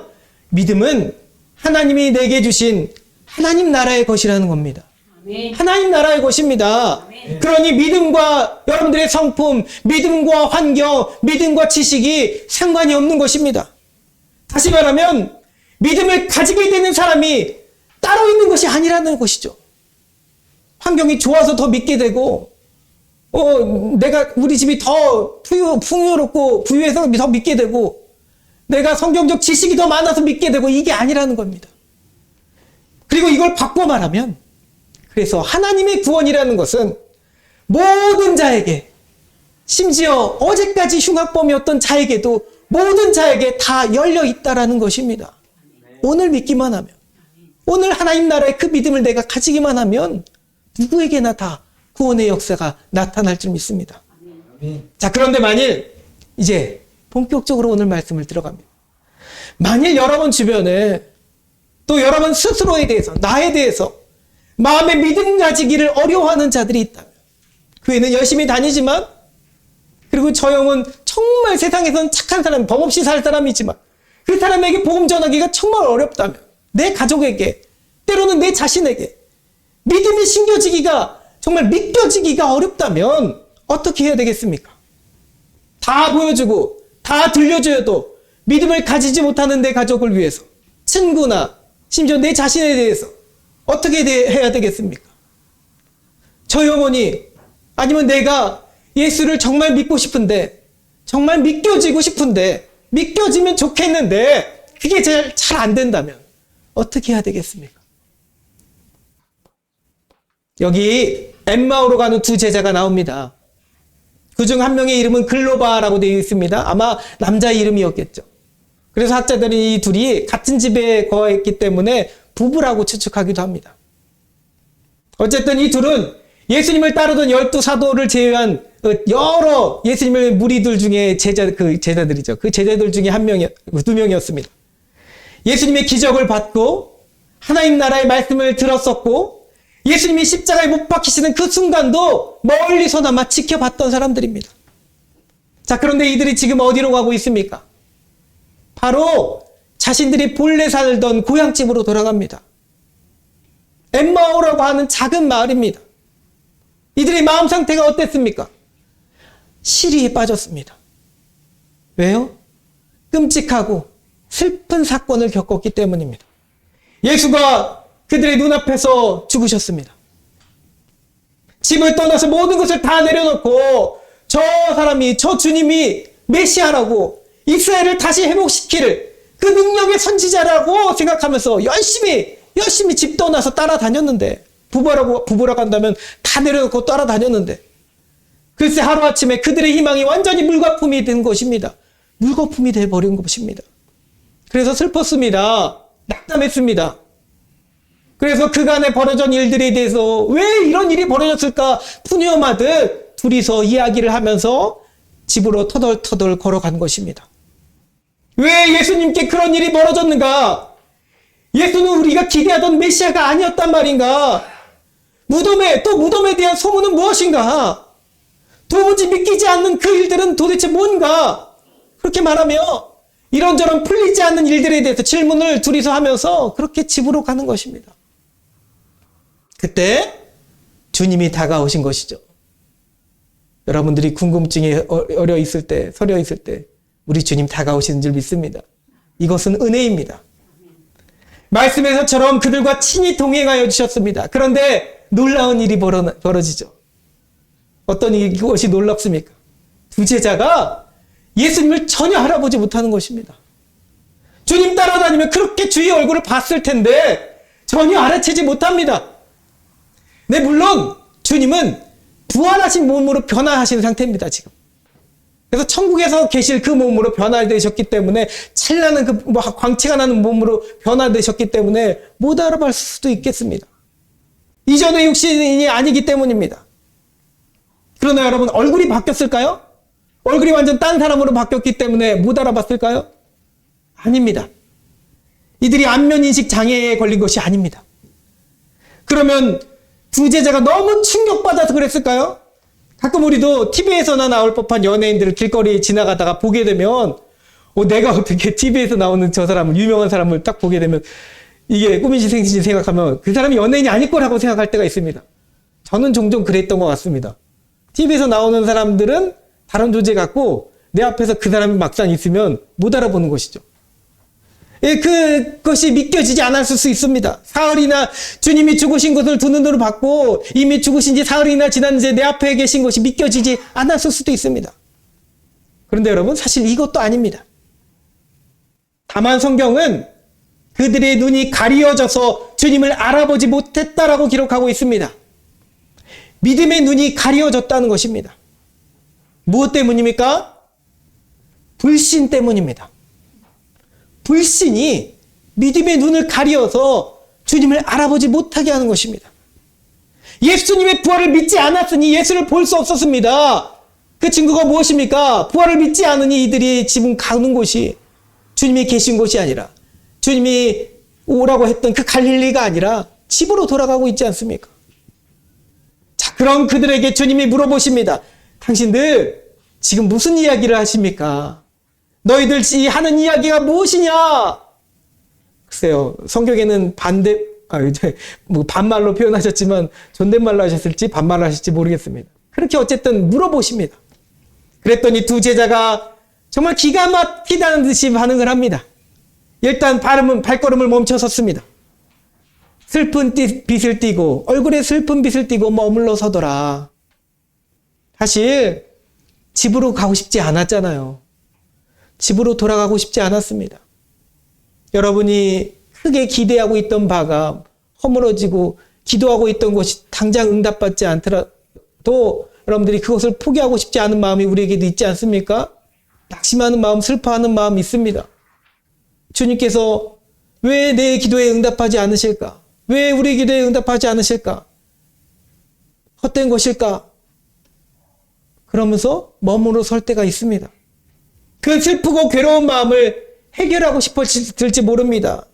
믿음은 하나님이 내게 주신 하나님 나라의 것이라는 겁니다. 하나님 나라의 것입니다. 그러니 믿음과 여러분들의 성품, 믿음과 환경, 믿음과 지식이 상관이 없는 것입니다. 다시 말하면 믿음을 가지게 되는 사람이 따로 있는 것이 아니라는 것이죠. 환경이 좋아서 더 믿게 되고, 우리 집이 더 풍요롭고 부유해서 더 믿게 되고, 내가 성경적 지식이 더 많아서 믿게 되고, 이게 아니라는 겁니다. 그리고 이걸 바꿔 말하면, 그래서 하나님의 구원이라는 것은 모든 자에게, 심지어 어제까지 흉악범이었던 자에게도 모든 자에게 다 열려 있다라는 것입니다. 오늘 믿기만 하면, 오늘 하나님 나라의 그 믿음을 내가 가지기만 하면 누구에게나 다 구원의 역사가 나타날 줄 믿습니다. 자, 그런데 만일 이제 본격적으로 오늘 말씀을 들어갑니다. 만일 여러분 주변에 또 여러분 스스로에 대해서, 나에 대해서 마음의 믿음 가지기를 어려워하는 자들이 있다면, 교회는 열심히 다니지만, 그리고 저 형은 정말 세상에서는 착한 사람, 법 없이 살 사람이지만 그 사람에게 복음 전하기가 정말 어렵다면, 내 가족에게, 때로는 내 자신에게 믿음이 심겨지기가, 정말 믿겨지기가 어렵다면 어떻게 해야 되겠습니까? 다 보여주고 다 들려줘도 믿음을 가지지 못하는 내 가족을 위해서, 친구나 심지어 내 자신에 대해서 어떻게 해야 되겠습니까? 저 영혼이, 아니면 내가 예수를 정말 믿고 싶은데, 정말 믿겨지고 싶은데, 믿겨지면 좋겠는데 그게 잘 안 된다면 어떻게 해야 되겠습니까? 여기 엠마오로 가는 두 제자가 나옵니다. 그중 한 명의 이름은 글로바라고 되어 있습니다. 아마 남자 이름이었겠죠. 그래서 학자들이 이 둘이 같은 집에 거했기 때문에 부부라고 추측하기도 합니다. 어쨌든 이 둘은 예수님을 따르던 12사도를 제외한 여러 예수님의 무리들 중에 제자들이죠. 그 제자들 중에 두 명이었습니다. 예수님의 기적을 받고 하나님 나라의 말씀을 들었었고, 예수님이 십자가에 못 박히시는 그 순간도 멀리서나마 지켜봤던 사람들입니다. 자, 그런데 이들이 지금 어디로 가고 있습니까? 바로 자신들이 본래 살던 고향집으로 돌아갑니다. 엠마오라고 하는 작은 마을입니다. 이들의 마음 상태가 어땠습니까? 시리에 빠졌습니다. 왜요? 끔찍하고 슬픈 사건을 겪었기 때문입니다. 예수가 그들의 눈앞에서 죽으셨습니다. 집을 떠나서 모든 것을 다 내려놓고 저 주님이 메시아라고, 이스라엘을 다시 회복시킬 그 능력의 선지자라고 생각하면서 열심히 집 떠나서 따라다녔는데, 부부라고 한다면 다 내려놓고 따라다녔는데, 글쎄 하루아침에 그들의 희망이 완전히 물거품이 된 것입니다. 물거품이 돼버린 것입니다. 그래서 슬펐습니다. 낙담했습니다. 그래서 그간에 벌어진 일들에 대해서 왜 이런 일이 벌어졌을까 푸념하듯 둘이서 이야기를 하면서 집으로 터덜터덜 걸어간 것입니다. 왜 예수님께 그런 일이 벌어졌는가? 예수는 우리가 기대하던 메시아가 아니었단 말인가? 무덤에 대한 소문은 무엇인가? 도무지 믿기지 않는 그 일들은 도대체 뭔가? 그렇게 말하며 이런저런 풀리지 않는 일들에 대해서 질문을 둘이서 하면서 그렇게 집으로 가는 것입니다. 그때 주님이 다가오신 것이죠. 여러분들이 궁금증에 서려 있을 때 우리 주님 다가오시는 줄 믿습니다. 이것은 은혜입니다. 말씀에서처럼 그들과 친히 동행하여 주셨습니다. 그런데 놀라운 일이 벌어지죠. 어떤 이것이 놀랍습니까? 두 제자가 예수님을 전혀 알아보지 못하는 것입니다. 주님 따라다니면 그렇게 주의 얼굴을 봤을 텐데 전혀 알아채지 못합니다. 네, 물론 주님은 부활하신 몸으로 변화하신 상태입니다, 지금. 그래서 천국에서 계실 그 몸으로 변화되셨기 때문에 찬란한 그 광채가 나는 몸으로 변화되셨기 때문에 못 알아볼 수도 있겠습니다. 이전의 육신이 아니기 때문입니다. 그러나 여러분, 얼굴이 바뀌었을까요? 얼굴이 완전 딴 사람으로 바뀌었기 때문에 못 알아봤을까요? 아닙니다. 이들이 안면인식 장애에 걸린 것이 아닙니다. 그러면 두 제자가 너무 충격받아서 그랬을까요? 가끔 우리도 TV에서나 나올 법한 연예인들을 길거리 지나가다가 보게 되면 내가 어떻게 TV에서 나오는 저 사람을, 유명한 사람을 딱 보게 되면 이게 꿈인지 생신지 생각하면 그 사람이 연예인이 아닐 거라고 생각할 때가 있습니다. 저는 종종 그랬던 것 같습니다. TV에서 나오는 사람들은 다른 존재 같고 내 앞에서 그 사람이 막상 있으면 못 알아보는 것이죠. 그것이 믿겨지지 않았을 수 있습니다. 사흘이나 주님이 죽으신 것을 두 눈으로 봤고 이미 죽으신 지 사흘이나 지났는데 내 앞에 계신 것이 믿겨지지 않았을 수도 있습니다. 그런데 여러분, 사실 이것도 아닙니다. 다만 성경은 그들의 눈이 가리워져서 주님을 알아보지 못했다라고 기록하고 있습니다. 믿음의 눈이 가리워졌다는 것입니다. 무엇 때문입니까? 불신 때문입니다. 불신이 믿음의 눈을 가리어서 주님을 알아보지 못하게 하는 것입니다. 예수님의 부활을 믿지 않았으니 예수를 볼 수 없었습니다. 그 증거가 무엇입니까? 부활을 믿지 않으니 이들이 지금 가는 곳이 주님이 계신 곳이 아니라 주님이 오라고 했던 그 갈릴리가 아니라 집으로 돌아가고 있지 않습니까? 자, 그럼 그들에게 주님이 물어보십니다. 당신들 지금 무슨 이야기를 하십니까? 너희들이 하는 이야기가 무엇이냐? 글쎄요, 성경에는 반말로 표현하셨지만 존댓말로 하셨을지 반말로 하실지 모르겠습니다. 그렇게 어쨌든 물어보십니다. 그랬더니 두 제자가 정말 기가 막히다는 듯이 반응을 합니다. 일단 발걸음을 멈춰 섰습니다. 슬픈 빛을 띠고, 얼굴에 슬픈 빛을 띠고 머물러 서더라. 사실 집으로 가고 싶지 않았잖아요. 집으로 돌아가고 싶지 않았습니다. 여러분이 크게 기대하고 있던 바가 허물어지고 기도하고 있던 것이 당장 응답받지 않더라도 여러분들이 그것을 포기하고 싶지 않은 마음이 우리에게도 있지 않습니까? 낙심하는 마음, 슬퍼하는 마음이 있습니다. 주님께서 왜 내 기도에 응답하지 않으실까? 왜 우리 기도에 응답하지 않으실까? 헛된 것일까? 그러면서 머무러 설 때가 있습니다. 그 슬프고 괴로운 마음을 해결하고 싶어질지 모릅니다.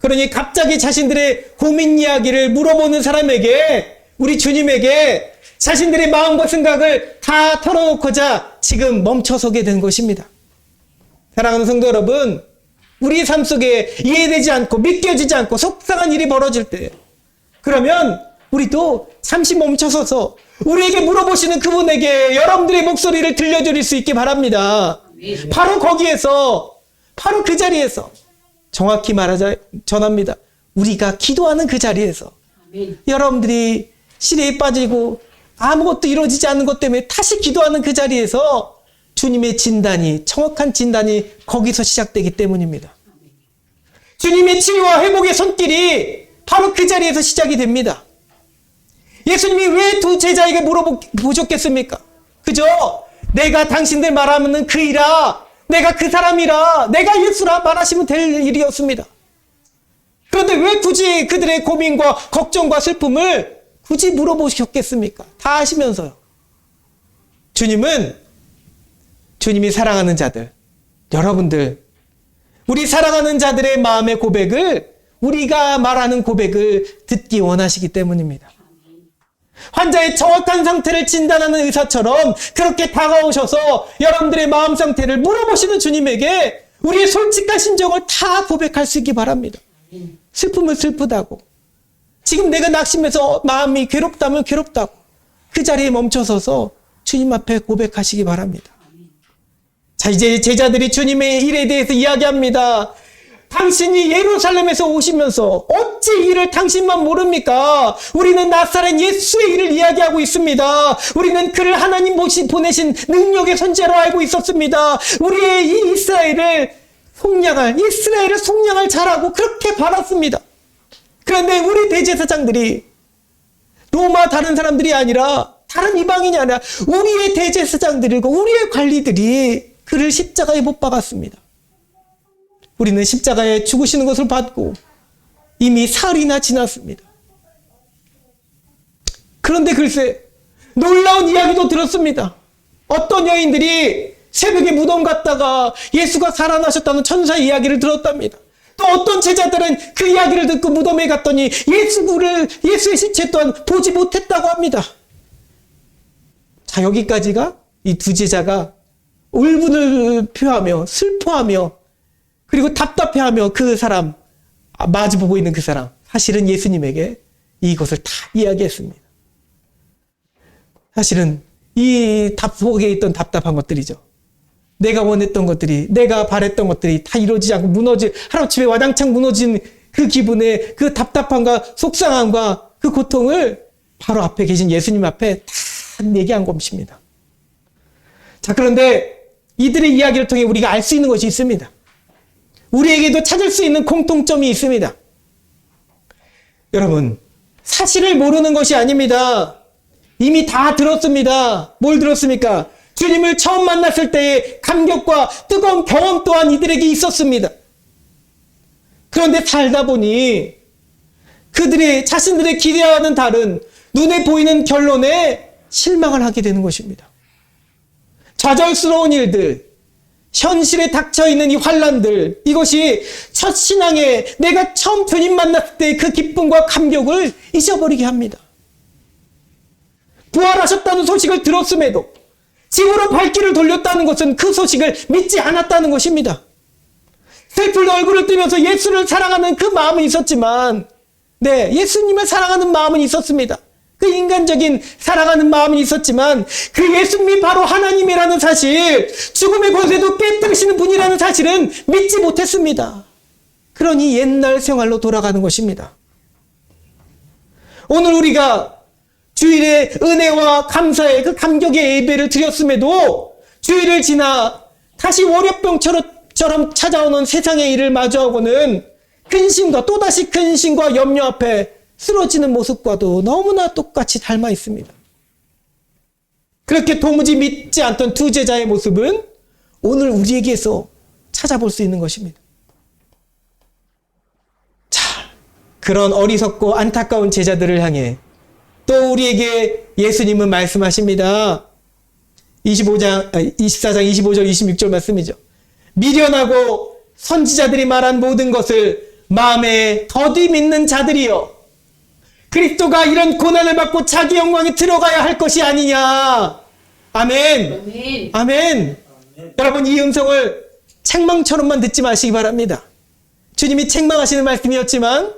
그러니 갑자기 자신들의 고민 이야기를 물어보는 사람에게, 우리 주님에게 자신들의 마음과 생각을 다 털어놓고자 지금 멈춰서게 된 것입니다. 사랑하는 성도 여러분, 우리의 삶 속에 이해되지 않고 믿겨지지 않고 속상한 일이 벌어질 때, 그러면 우리도 잠시 멈춰서서 우리에게 물어보시는 그분에게 여러분들의 목소리를 들려드릴 수 있기 바랍니다. 바로 거기에서, 바로 그 자리에서, 정확히 말하자 전합니다. 우리가 기도하는 그 자리에서 여러분들이 시대에 빠지고 아무것도 이루어지지 않는 것 때문에 다시 기도하는 그 자리에서 주님의 진단이, 정확한 진단이 거기서 시작되기 때문입니다. 주님의 치유와 회복의 손길이 바로 그 자리에서 시작이 됩니다. 예수님이 왜 두 제자에게 물어보셨겠습니까? 그저 내가 당신들 말하는 그이라, 내가 그 사람이라, 내가 예수라 말하시면 될 일이었습니다. 그런데 왜 굳이 그들의 고민과 걱정과 슬픔을 굳이 물어보셨겠습니까? 다 아시면서요. 주님이 사랑하는 자들, 여러분들, 우리 사랑하는 자들의 마음의 고백을 우리가 말하는 고백을 듣기 원하시기 때문입니다. 환자의 정확한 상태를 진단하는 의사처럼 그렇게 다가오셔서 여러분들의 마음 상태를 물어보시는 주님에게 우리의 솔직한 심정을 다 고백할 수 있기 바랍니다. 슬픔은 슬프다고, 지금 내가 낙심해서 마음이 괴롭다면 괴롭다고 그 자리에 멈춰서서 주님 앞에 고백하시기 바랍니다. 자, 이제 제자들이 주님의 일에 대해서 이야기합니다. 당신이 예루살렘에서 오시면서 어찌 일을 당신만 모릅니까? 우리는 나사렛 예수의 일을 이야기하고 있습니다. 우리는 그를 하나님 보내신 능력의 선지자로 알고 있었습니다. 우리의 이 이스라엘을 속량할 자라고 그렇게 바랐습니다. 그런데 우리 대제사장들이 로마 다른 사람들이 아니라, 다른 이방인이 아니라 우리의 대제사장들이고 우리의 관리들이 그를 십자가에 못 박았습니다. 우리는 십자가에 죽으시는 것을 봤고 이미 사흘이나 지났습니다. 그런데 글쎄 놀라운 이야기도 들었습니다. 어떤 여인들이 새벽에 무덤 갔다가 예수가 살아나셨다는 천사 이야기를 들었답니다. 또 어떤 제자들은 그 이야기를 듣고 무덤에 갔더니 예수의 시체 또한 보지 못했다고 합니다. 자, 여기까지가 이 두 제자가 울분을 표하며 슬퍼하며 그리고 답답해하며 그 사람, 마주보고 있는 그 사람, 사실은 예수님에게 이것을 다 이야기했습니다. 사실은 이 속에 있던 답답한 것들이죠. 내가 원했던 것들이, 내가 바랬던 것들이 다 이루어지지 않고 하루아침에 와장창 무너진 그 기분에 그 답답함과 속상함과 그 고통을 바로 앞에 계신 예수님 앞에 다 얘기한 것입니다. 자, 그런데 이들의 이야기를 통해 우리가 알 수 있는 것이 있습니다. 우리에게도 찾을 수 있는 공통점이 있습니다. 여러분, 사실을 모르는 것이 아닙니다. 이미 다 들었습니다. 뭘 들었습니까? 주님을 처음 만났을 때의 감격과 뜨거운 경험 또한 이들에게 있었습니다. 그런데 살다 보니 그들의 자신들의 기대와는 다른 눈에 보이는 결론에 실망을 하게 되는 것입니다. 좌절스러운 일들, 현실에 닥쳐있는 이 환란들, 이것이 첫 신앙에 내가 처음 주님 만났을 때 그 기쁨과 감격을 잊어버리게 합니다. 부활하셨다는 소식을 들었음에도 집으로 발길을 돌렸다는 것은 그 소식을 믿지 않았다는 것입니다. 슬픈 얼굴을 뜨면서 예수를 사랑하는 그 마음은 있었지만, 예수님을 사랑하는 마음은 있었습니다. 그 인간적인 사랑하는 마음은 있었지만 그 예수님이 바로 하나님이라는 사실, 죽음의 권세도 깨뜨리시는 분이라는 사실은 믿지 못했습니다. 그러니 옛날 생활로 돌아가는 것입니다. 오늘 우리가 주일에 은혜와 감사의 그 감격의 예배를 드렸음에도 주일을 지나 다시 월요병처럼 찾아오는 세상의 일을 마주하고는 근심과 또다시 근심과 염려 앞에 쓰러지는 모습과도 너무나 똑같이 닮아 있습니다. 그렇게 도무지 믿지 않던 두 제자의 모습은 오늘 우리에게서 찾아볼 수 있는 것입니다. 자, 그런 어리석고 안타까운 제자들을 향해 또 우리에게 예수님은 말씀하십니다. 24장 25절 26절 말씀이죠. 미련하고 선지자들이 말한 모든 것을 마음에 더디 믿는 자들이여, 그리스도가 이런 고난을 받고 자기 영광에 들어가야 할 것이 아니냐. 아멘. 아멘. 아멘. 여러분, 이 음성을 책망처럼만 듣지 마시기 바랍니다. 주님이 책망하시는 말씀이었지만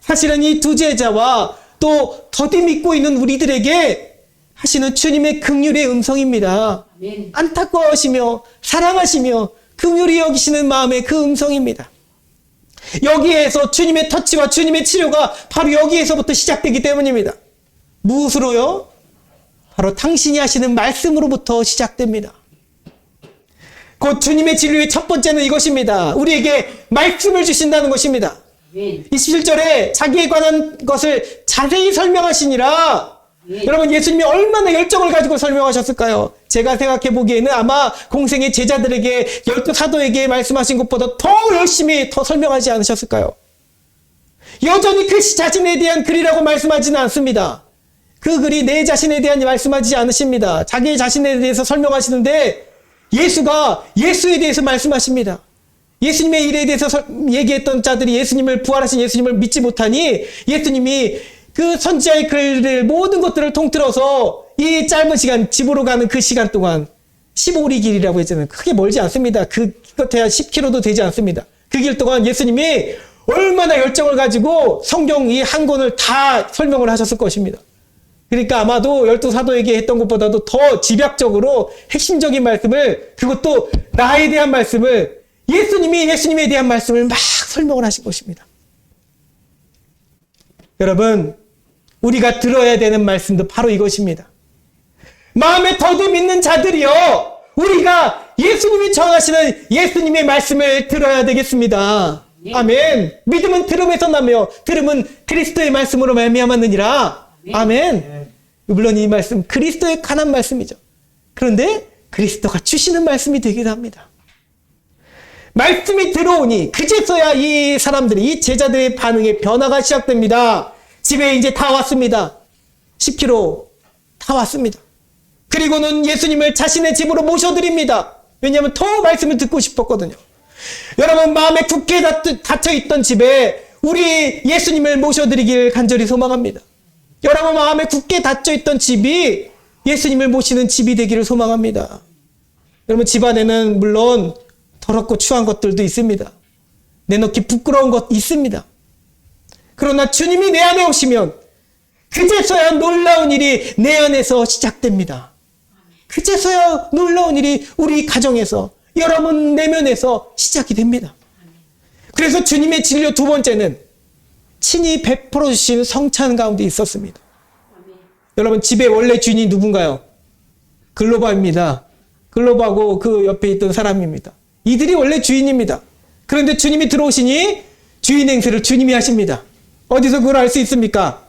사실은 이 두 제자와 또 더디 믿고 있는 우리들에게 하시는 주님의 긍휼의 음성입니다. 아멘. 안타까워하시며 사랑하시며 긍휼히 여기시는 마음의 그 음성입니다. 여기에서 주님의 터치와 주님의 치료가 바로 여기에서부터 시작되기 때문입니다. 무엇으로요? 바로 당신이 하시는 말씀으로부터 시작됩니다. 곧 주님의 진료의 첫 번째는 이것입니다. 우리에게 말씀을 주신다는 것입니다. 27절에 자기에 관한 것을 자세히 설명하시니라. 여러분, 예수님이 얼마나 열정을 가지고 설명하셨을까요? 제가 생각해 보기에는 아마 공생의 제자들에게, 12 사도에게 말씀하신 것보다 더 열심히 더 설명하지 않으셨을까요? 여전히 그 자신에 대한 글이라고 말씀하지는 않습니다. 그 글이 내 자신에 대한 말씀하지 않으십니다. 자기 자신에 대해서 설명하시는데 예수가 예수에 대해서 말씀하십니다. 예수님의 일에 대해서 얘기했던 자들이 예수님을, 부활하신 예수님을 믿지 못하니 예수님이 그 선지자의 글을, 모든 것들을 통틀어서 이 짧은 시간, 집으로 가는 그 시간 동안 15리 길이라고 했잖아요. 크게 멀지 않습니다. 그것해야 10km도 되지 않습니다. 그 길 동안 예수님이 얼마나 열정을 가지고 성경 이 한 권을 다 설명을 하셨을 것입니다. 그러니까 아마도 12사도에게 했던 것보다도 더 집약적으로 핵심적인 말씀을, 그것도 나에 대한 말씀을, 예수님이 예수님에 대한 말씀을 막 설명을 하신 것입니다. 여러분, 우리가 들어야 되는 말씀도 바로 이것입니다. 마음에 더디 믿는 자들이요, 우리가 예수님이 정하시는 예수님의 말씀을 들어야 되겠습니다. 아멘. 믿음은 들음에서 나며 들음은 그리스도의 말씀으로 말미암았느니라. 아멘. 물론 이 말씀 그리스도에 관한 말씀이죠. 그런데 그리스도가 주시는 말씀이 되기도 합니다. 말씀이 들어오니 그제서야 이 사람들이, 이 제자들의 반응의 변화가 시작됩니다. 집에 이제 다 왔습니다. 10km 다 왔습니다. 그리고는 예수님을 자신의 집으로 모셔드립니다. 왜냐하면 더 말씀을 듣고 싶었거든요. 여러분, 마음에 굳게 닫혀있던 집에 우리 예수님을 모셔드리길 간절히 소망합니다. 여러분, 마음에 굳게 닫혀있던 집이 예수님을 모시는 집이 되기를 소망합니다. 여러분, 집 안에는 물론 더럽고 추한 것들도 있습니다. 내놓기 부끄러운 것 있습니다. 그러나 주님이 내 안에 오시면 그제서야 놀라운 일이 내 안에서 시작됩니다. 그제서야 놀라운 일이 우리 가정에서, 여러분 내면에서 시작이 됩니다. 그래서 주님의 진료 두 번째는 친히 베풀어 주신 성찬 가운데 있었습니다. 여러분, 집의 원래 주인이 누군가요? 글로바입니다. 글로바하고 그 옆에 있던 사람입니다. 이들이 원래 주인입니다. 그런데 주님이 들어오시니 주인 행세를 주님이 하십니다. 어디서 그걸 알 수 있습니까?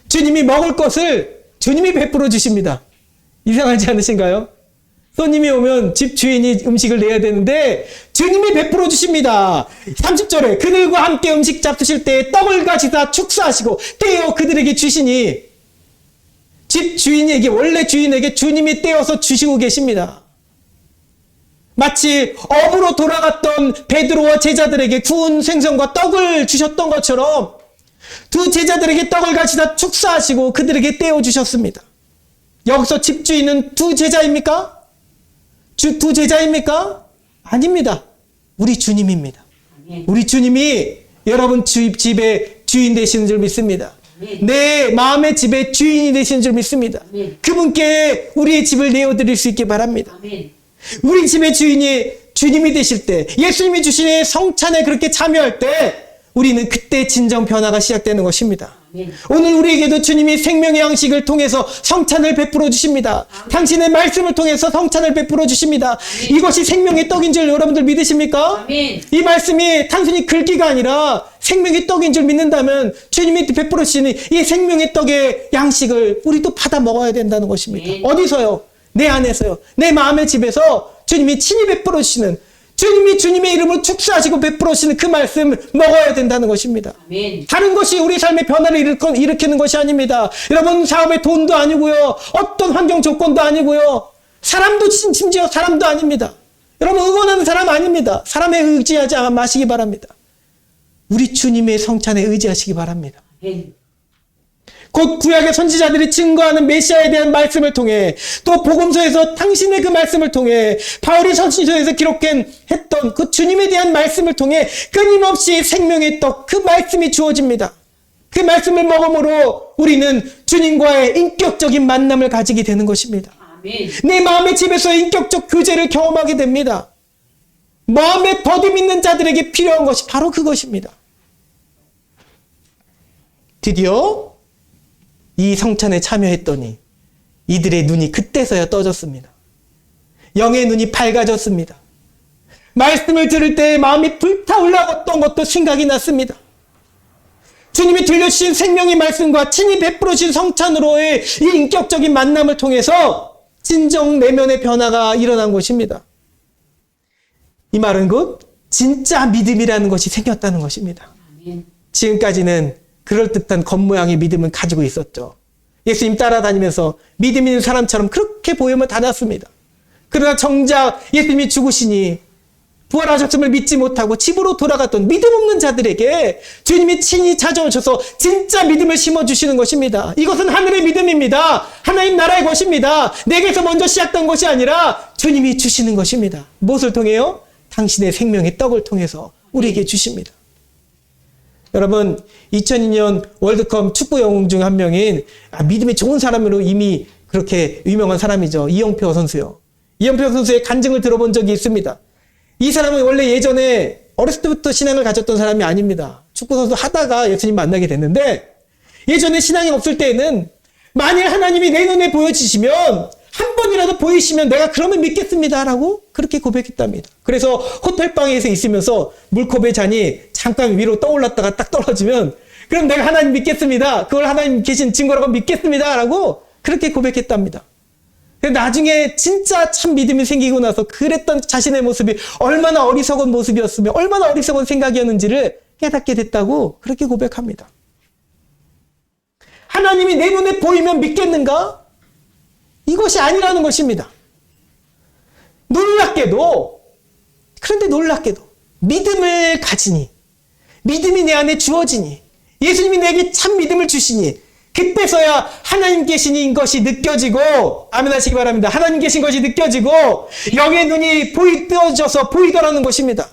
주님이 먹을 것을 주님이 베풀어 주십니다. 이상하지 않으신가요? 손님이 오면 집 주인이 음식을 내야 되는데 주님이 베풀어 주십니다. 30절에 그들과 함께 음식 잡수실 때 떡을 가지다 축사하시고 떼어 그들에게 주시니, 집 주인에게, 원래 주인에게 주님이 떼어서 주시고 계십니다. 마치 업으로 돌아갔던 베드로와 제자들에게 구운 생선과 떡을 주셨던 것처럼 두 제자들에게 떡을 가지다 축사하시고 그들에게 떼어 주셨습니다. 여기서 집주인은 두 제자입니까? 두 제자입니까? 아닙니다. 우리 주님입니다. 우리 주님이 여러분 집의 주인 되시는 줄 믿습니다. 내 마음의 집의 주인이 되시는 줄 믿습니다. 그분께 우리의 집을 내어드릴 수 있게 바랍니다. 우리 집의 주인이 주님이 되실 때, 예수님이 주신 성찬에 그렇게 참여할 때 우리는 그때 진정 변화가 시작되는 것입니다. 오늘 우리에게도 주님이 생명의 양식을 통해서 성찬을 베풀어 주십니다. 당신의 말씀을 통해서 성찬을 베풀어 주십니다. 이것이 생명의 떡인 줄 여러분들 믿으십니까? 이 말씀이 단순히 글귀가 아니라 생명의 떡인 줄 믿는다면 주님이 베풀어 주시는 이 생명의 떡의 양식을 우리도 받아 먹어야 된다는 것입니다. 어디서요? 내 안에서요. 내 마음의 집에서 주님이 친히 베풀어 주시는, 주님이 주님의 이름으로 축사하시고 베풀어 주시는 그 말씀 먹어야 된다는 것입니다. 아멘. 다른 것이 우리 삶의 변화를 일으키는 것이 아닙니다. 여러분, 사업의 돈도 아니고요, 어떤 환경 조건도 아니고요, 사람도 심지어 사람도 아닙니다. 여러분, 응원하는 사람 아닙니다. 사람에 의지하지 마시기 바랍니다. 우리 주님의 성찬에 의지하시기 바랍니다. 아멘. 곧 구약의 선지자들이 증거하는 메시아에 대한 말씀을 통해, 또 복음서에서 당신의 그 말씀을 통해, 바울이 선지서에서 기록했던 그 주님에 대한 말씀을 통해 끊임없이 생명의 떡, 그 말씀이 주어집니다. 그 말씀을 먹음으로 우리는 주님과의 인격적인 만남을 가지게 되는 것입니다. 아멘. 내 마음의 집에서 인격적 교제를 경험하게 됩니다. 마음에 더디 믿는 자들에게 필요한 것이 바로 그것입니다. 드디어 이 성찬에 참여했더니 이들의 눈이 그때서야 떠졌습니다. 영의 눈이 밝아졌습니다. 말씀을 들을 때 마음이 불타올랐던 것도 생각이 났습니다. 주님이 들려주신 생명의 말씀과 친히 베풀어 주신 성찬으로의 이 인격적인 만남을 통해서 진정 내면의 변화가 일어난 것입니다. 이 말은 곧 진짜 믿음이라는 것이 생겼다는 것입니다. 지금까지는 그럴듯한 겉모양의 믿음은 가지고 있었죠. 예수님 따라다니면서 믿음 있는 사람처럼 그렇게 보이면 다녔습니다. 그러나 정작 예수님이 죽으시니 부활하셨음을 믿지 못하고 집으로 돌아갔던 믿음 없는 자들에게 주님이 친히 찾아오셔서 진짜 믿음을 심어주시는 것입니다. 이것은 하늘의 믿음입니다. 하나님 나라의 것입니다. 내게서 먼저 시작된 것이 아니라 주님이 주시는 것입니다. 무엇을 통해요? 당신의 생명의 떡을 통해서 우리에게 주십니다. 여러분, 2002년 월드컵 축구 영웅 중 한 명인 믿음이 좋은 사람으로 이미 그렇게 유명한 사람이죠. 이영표 선수요. 이영표 선수의 간증을 들어본 적이 있습니다. 이 사람은 원래 예전에 어렸을 때부터 신앙을 가졌던 사람이 아닙니다. 축구 선수 하다가 예수님 만나게 됐는데 예전에 신앙이 없을 때에는 만일 하나님이 내 눈에 보여지시면 한 번이라도 보이시면 내가 그러면 믿겠습니다라고 그렇게 고백했답니다. 그래서 호텔방에서 있으면서 물컵의 잔이 잠깐 위로 떠올랐다가 딱 떨어지면 그럼 내가 하나님 믿겠습니다. 그걸 하나님 계신 증거라고 믿겠습니다라고 그렇게 고백했답니다. 나중에 진짜 참 믿음이 생기고 나서 그랬던 자신의 모습이 얼마나 어리석은 모습이었으며 얼마나 어리석은 생각이었는지를 깨닫게 됐다고 그렇게 고백합니다. 하나님이 내 눈에 보이면 믿겠는가? 이것이 아니라는 것입니다. 그런데 놀랍게도 믿음을 가지니, 믿음이 내 안에 주어지니, 예수님이 내게 참 믿음을 주시니 그때서야 하나님 계신 것이 느껴지고, 아멘 하시기 바랍니다. 하나님 계신 것이 느껴지고 영의 눈이 뜨어져서 보이더라는 것입니다.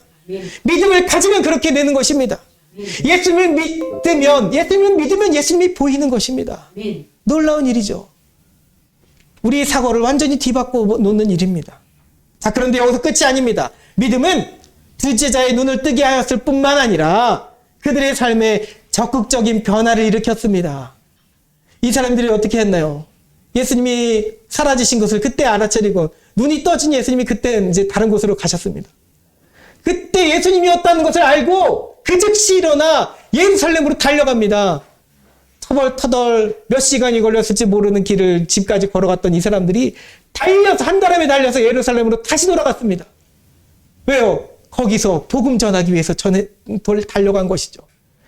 믿음을 가지면 그렇게 되는 것입니다. 예수님을 믿으면 예수님이 보이는 것입니다. 놀라운 일이죠. 우리의 사고를 완전히 뒤바꿔 놓는 일입니다. 자, 그런데 여기서 끝이 아닙니다. 믿음은 두 제자의 눈을 뜨게 하였을 뿐만 아니라 그들의 삶에 적극적인 변화를 일으켰습니다. 이 사람들이 어떻게 했나요? 예수님이 사라지신 것을 그때 알아차리고 눈이 떠진 예수님이 그때 이제 다른 곳으로 가셨습니다. 그때 예수님이었다는 것을 알고 그 즉시 일어나 예루살렘으로 달려갑니다. 터덜터덜 몇 시간이 걸렸을지 모르는 길을 집까지 걸어갔던 이 사람들이 한달음에 달려서 예루살렘으로 다시 돌아갔습니다. 왜요? 거기서 복음 전하기 위해서 달려간 것이죠.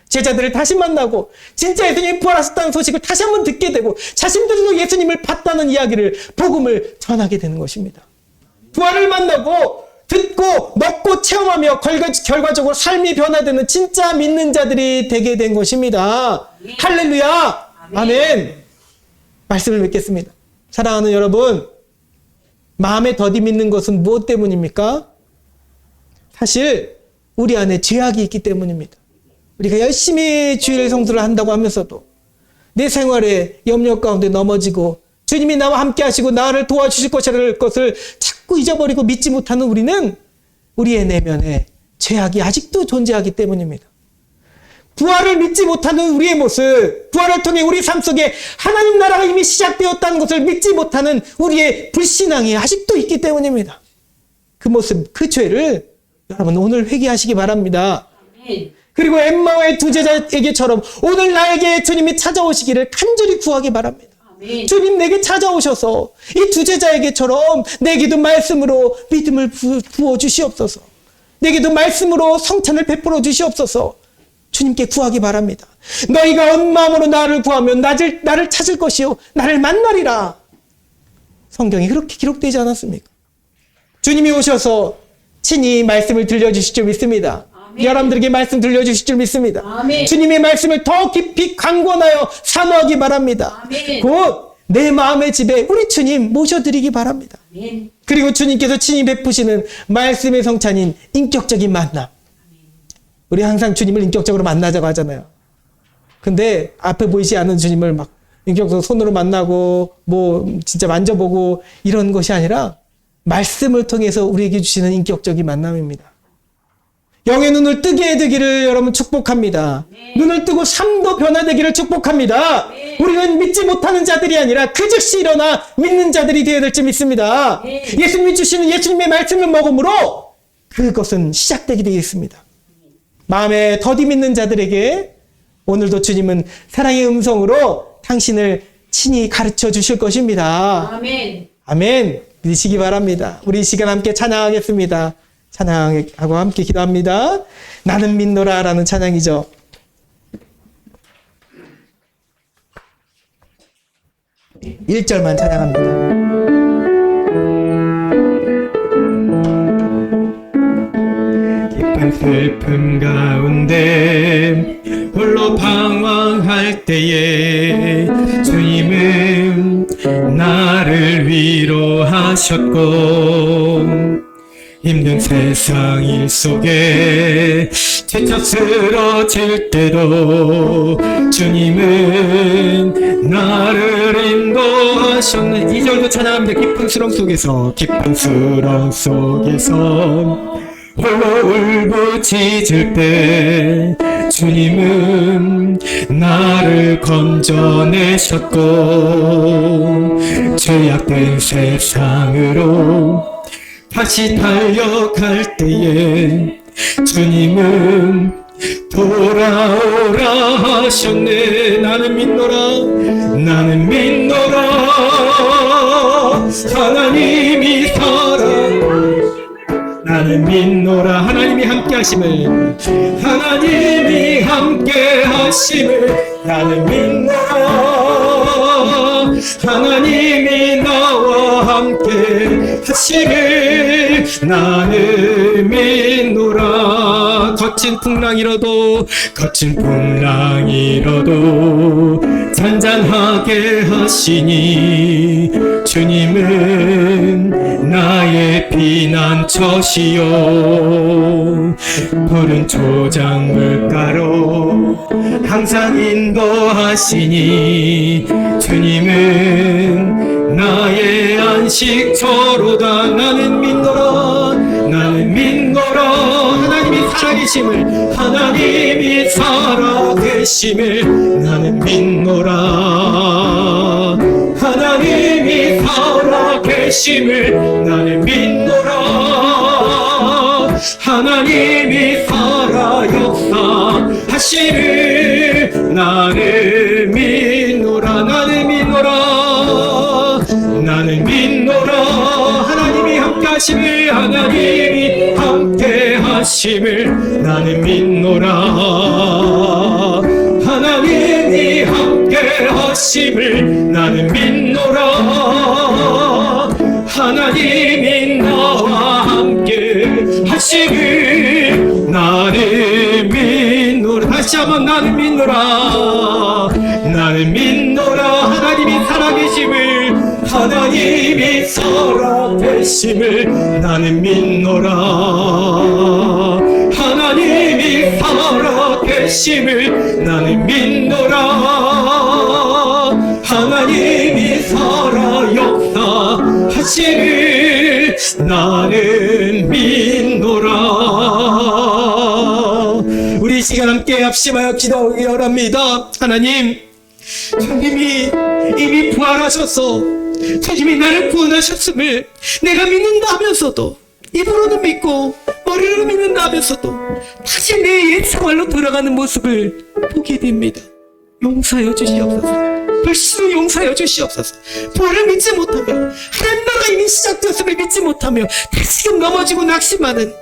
제자들을 다시 만나고 진짜 예수님이 부활하셨다는 소식을 다시 한번 듣게 되고 자신들도 예수님을 봤다는 이야기를, 복음을 전하게 되는 것입니다. 부활을 만나고 듣고 먹고 체험하며 결과적으로 삶이 변화되는 진짜 믿는 자들이 되게 된 것입니다. 할렐루야! 아멘! 말씀을 맺겠습니다. 사랑하는 여러분, 마음에 더디 믿는 것은 무엇 때문입니까? 사실 우리 안에 죄악이 있기 때문입니다. 우리가 열심히 주일 성수를 한다고 하면서도 내 생활에 염려 가운데 넘어지고 주님이 나와 함께 하시고 나를 도와주실 것을 자꾸 잊어버리고 믿지 못하는 우리는 우리의 내면에 죄악이 아직도 존재하기 때문입니다. 부활을 믿지 못하는 우리의 모습, 부활을 통해 우리 삶 속에 하나님 나라가 이미 시작되었다는 것을 믿지 못하는 우리의 불신앙이 아직도 있기 때문입니다. 그 모습, 그 죄를 여러분 오늘 회개하시기 바랍니다. 그리고 엠마오의 두 제자에게처럼 오늘 나에게 주님이 찾아오시기를 간절히 구하기 바랍니다. 아멘. 주님 내게 찾아오셔서 이 두 제자에게처럼 내게도 말씀으로 믿음을 부어주시옵소서. 내게도 말씀으로 성찬을 베풀어 주시옵소서. 주님께 구하기 바랍니다. 너희가 온 마음으로 나를 구하면 나를 찾을 것이요 나를 만나리라. 성경이 그렇게 기록되지 않았습니까? 주님이 오셔서 친히 말씀을 들려주실 줄 믿습니다. 아멘. 여러분들에게 말씀 들려주실 줄 믿습니다. 아멘. 주님의 말씀을 더 깊이 강권하여 사모하기 바랍니다. 아멘. 곧 내 마음의 집에 우리 주님 모셔드리기 바랍니다. 아멘. 그리고 주님께서 친히 베푸시는 말씀의 성찬인 인격적인 만남. 우리 항상 주님을 인격적으로 만나자고 하잖아요. 근데 앞에 보이지 않는 주님을 막 인격적으로 손으로 만나고 뭐 진짜 만져보고 이런 것이 아니라 말씀을 통해서 우리에게 주시는 인격적인 만남입니다. 영의 눈을 뜨게 해드기를 여러분 축복합니다. 네. 눈을 뜨고 삶도 변화되기를 축복합니다. 네. 우리는 믿지 못하는 자들이 아니라 그 즉시 일어나 믿는 자들이 되어야 될 줄 믿습니다. 네. 예수님이 주시는 예수님의 말씀을 먹음으로 그것은 시작되게 되겠습니다. 마음에 더디 믿는 자들에게 오늘도 주님은 사랑의 음성으로 당신을 친히 가르쳐 주실 것입니다. 아멘. 아멘. 믿으시기 바랍니다. 우리 이 시간 함께 찬양하겠습니다. 찬양하고 함께 기도합니다. 나는 믿노라 라는 찬양이죠. 일 절만 찬양합니다. 큰 슬픔 가운데 홀로 방황할 때에 주님은 나를 위로하셨고, 힘든 세상 일 속에 지쳐 쓰러질 때도 주님은 나를 인도하셨네. 2절도 찬양합니다. 깊은 수렁 속에서, 깊은 수렁 속에서 홀로 울부짖을 때 주님은 나를 건져내셨고, 죄악된 세상으로 다시 달려갈 때에 주님은 돌아오라 하셨네. 나는 믿노라, 나는 믿노라. 하나님이 살아. 나는 믿노라. 하나님이 함께 하심을, 하나님이 함께 하심을 나는 믿노라. 하나님이 나와 함께 하심을 나는 믿노라. 거친 풍랑이라도, 거친 풍랑이라도 잔잔하게 하시니 주님은 나의 피난처시요. 푸른 초장물가로 항상 인도하시니 주님은 나의 안식처로다. 나는 믿노라, 나는 믿노라. 하나님이 살아계심을, 하나님이 살아계심을 나는 믿노라. 하나님이 살아계심을 나는 믿노라. 하나님이 살아 역사하심을 나는 믿노라. 나는 믿노라. 나는 믿노라. 하나님이 함께 하심을, 하나님이 함께 하심을 나는 믿노라. 하나님이 함께 하심을 나는 믿노라. 하나님이 나와 함께 하심을 나는 믿노라. 다시 한번 나는 믿노라. 나는 믿노라. 하나님이 살아계심을, 하나님이 살아계심을 나는 믿노라. 하나님이 살아계심을 나는 믿노라. 하나님이 살아 역사하심을 나는 믿노라. 우리 이 시간 함께 합심하여 기도하기 원합니다. 하나님, 주님이 이미 부활하셔서 주님이 나를 구원하셨음을 내가 믿는다 하면서도, 입으로는 믿고 머리로 믿는다 하면서도 다시 내 옛 생활로 돌아가는 모습을 보게 됩니다. 용서하여 주시옵소서. 불신을 용서하여 주시옵소서. 부활을 믿지 못하며, 하나님 나라가 이미 시작되었음을 믿지 못하며 다시금 넘어지고 낙심하는,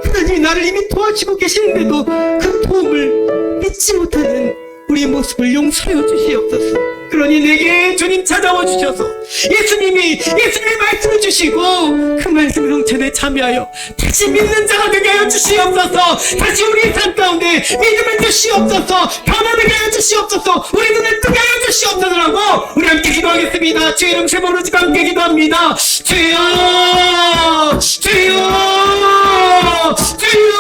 하나님이 나를 이미 도와주고 계시는데도 그 도움을 믿지 못하는 우리의 모습을 용서하여 주시옵소서. 그러니 내게 주님 찾아와 주셔서 예수님의 말씀을 주시고 그 말씀 성천에 참여하여 다시 믿는 자가 되게 하여 주시옵소서. 다시 우리의 삶 가운데 믿음을 주시옵소서. 변화되게 하여 주시옵소서. 우리 눈을 뜨게 하여 주시옵소서라고 우리 함께 기도하겠습니다. 주의 이름 세번으로 지금 함께 기도합니다. 주여, 주여, 주여.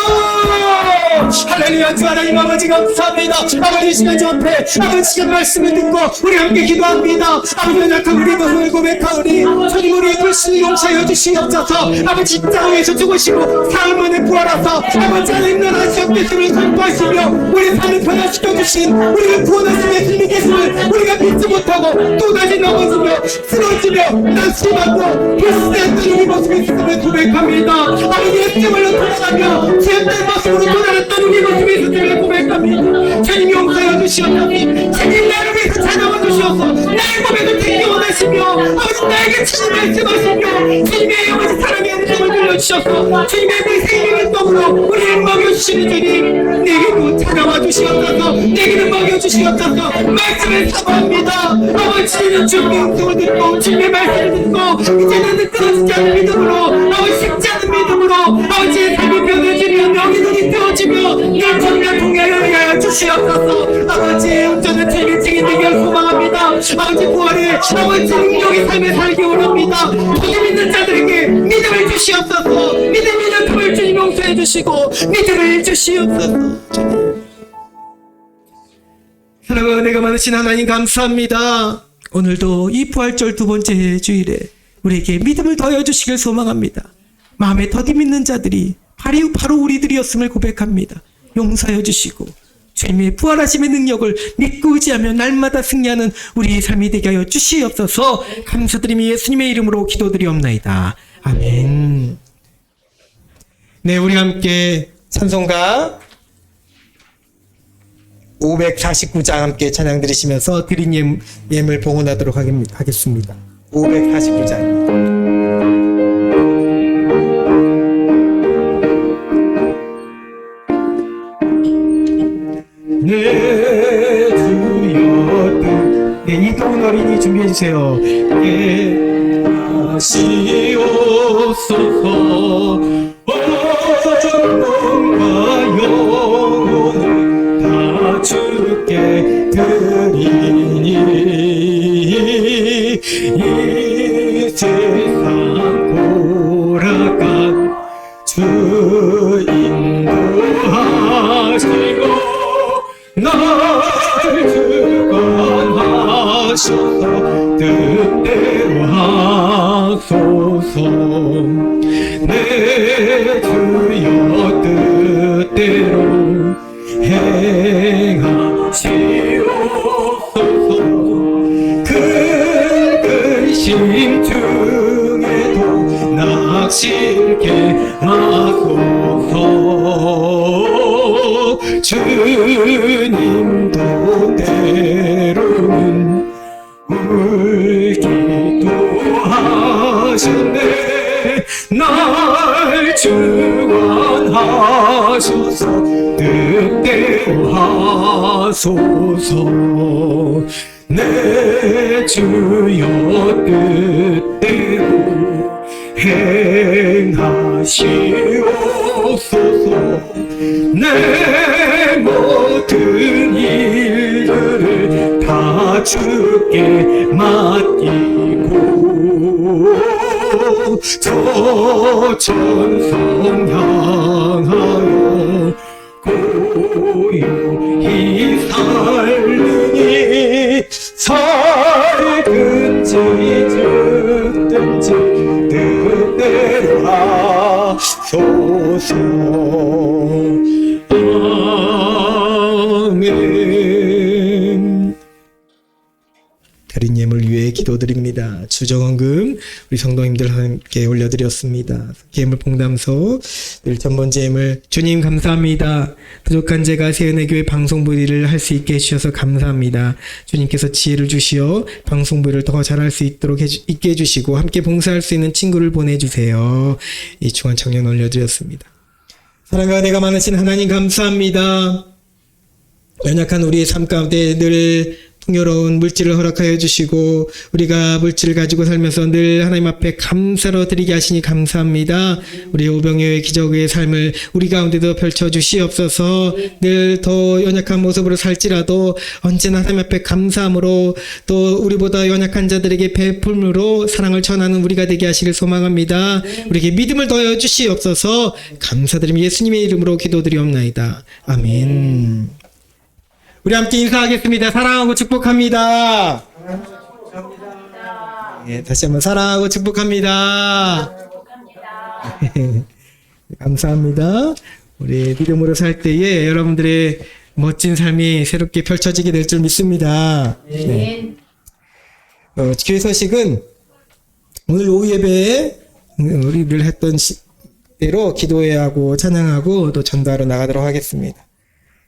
할렐루야. 주 하나님 아버지 감사합니다. 아버지 시간 저 앞에 아버지 시간 말씀을 듣고 우리 함께 기도합니다. 아버지 연약한 우리 마음을 고백하오니 주님 우리의 불신을 용서하여 주시옵소서. 아버지 십자가에서 죽으시고 사흘 만에 부활하사 아버지 하나님 나라 시작되심을 선포하시며 우리 삶을 변화시켜 주신 우리를 구원하신 예수님의 계심을 우리가 믿지 못하고 또다시 넘어지며 쓰러지며 낙심하고 불신했던 우리 모습이 있음을 고백합니다. 아버지 예수님을 돌아가며 죄된 모습으로 돌아갔던 우리 모습이 있음을 고백합니다. 주님 용서하여 주시옵소서. 주님 나를 위해서 찾아와 주시옵소서. 나의 몸에도 되게 원하시며 아버지 나에게 주님 말씀하시며 주님의 아버지 사랑의 은총을 들려주셔서 주님의 그 생명의 떡으로 우리를 먹여주시는 주님, 내게도 찾아와 주시옵소서. 내게도 먹여주시옵소서. 말씀을 사모합니다. 아버지는 주님의 음성을 듣고 주님의 말씀을 듣고 이제는 끊어지지 않는 믿음으로, 아버지 식지 않는 믿음으로 아버지의 삶이 변해지며 명예도 눈이 뜨어지며 늘 정량 통행을 하여 주시옵소서. 아버지의 운전은 책임 되기를 소망합니다. 아버지 부활의 아버지 능력의 삶에 살기 원합니다. 믿음 있는 자들에게 믿음을 주시옵소서. 믿음 있는 금을 주님 용서해 주시고 믿음을 주시옵소서. 사랑과 은혜가 많으신 하나님 감사합니다. 오늘도 이 부활절 두 번째 주일에 우리에게 믿음을 더하여 주시길 소망합니다. 마음에 더디 믿는 자들이 바로 우리들이었음을 고백합니다. 용서하여 주시고 주님의 부활하심의 능력을 믿고 의지하며 날마다 승리하는 우리의 삶이 되게 하여 주시옵소서. 감사드리며 예수님의 이름으로 기도드리옵나이다. 아멘. 네, 우리 함께 찬송가 549장 함께 찬양 드리시면서 드린 예물 봉헌하도록 하겠습니다. 549장. 내 주여 네, 이동훈 어린이 준비해 주세요. 네, 하시옵소서. 몸과 영혼을 다 주께 드리니 이 세상 고락간 주 인도하시고 날 주관하셔서 뜻대로 하소서. 내 주여 뜻대로 행하시옵소서. 큰 근심 중에도 낙심케 하소서. 주님도 때로는 울기도 하셨네. 날 주관하소서. 뜻대로 하소서. 내 주여 뜻대로 행하시옵소서. 내 모든 일들을 다 주께 맡기고 저 천성 향하여 고요히 살느니 살든지 죽든지 뜻대로 하소서. 아멘. 드린 예물 위해 기도드립니다. 주정헌금 우리 성도님들 함께 올려드렸습니다. 예물 봉담소 늘 천번째 예물 주님 감사합니다. 부족한 제가 새은혜교회 방송부리를 할 수 있게 해주셔서 감사합니다. 주님께서 지혜를 주시어 방송부리를 더 잘할 수 있도록 있게 해주시고 함께 봉사할 수 있는 친구를 보내주세요. 이 중한 청년 올려드렸습니다. 사랑과 은혜가 많으신 하나님 감사합니다. 연약한 우리의 삶 가운데 늘 풍요로운 물질을 허락하여 주시고 우리가 물질을 가지고 살면서 늘 하나님 앞에 감사로 드리게 하시니 감사합니다. 우리 오병이어의 기적의 삶을 우리 가운데도 펼쳐주시옵소서. 늘 더 연약한 모습으로 살지라도 언제나 하나님 앞에 감사함으로 또 우리보다 연약한 자들에게 베풀므로 사랑을 전하는 우리가 되게 하시길 소망합니다. 우리에게 믿음을 더하여 주시옵소서. 감사드리며 예수님의 이름으로 기도드리옵나이다. 아멘. 우리 함께 인사하겠습니다. 사랑하고 축복합니다. 네, 다시 한번 사랑하고 축복합니다. 감사합니다. 우리 믿음으로 살 때에 여러분들의 멋진 삶이 새롭게 펼쳐지게 될 줄 믿습니다. 네. 교회 소식은 오늘 오후 예배에 우리 늘 했던 대로 기도회하고 찬양하고 또 전도하러 나가도록 하겠습니다.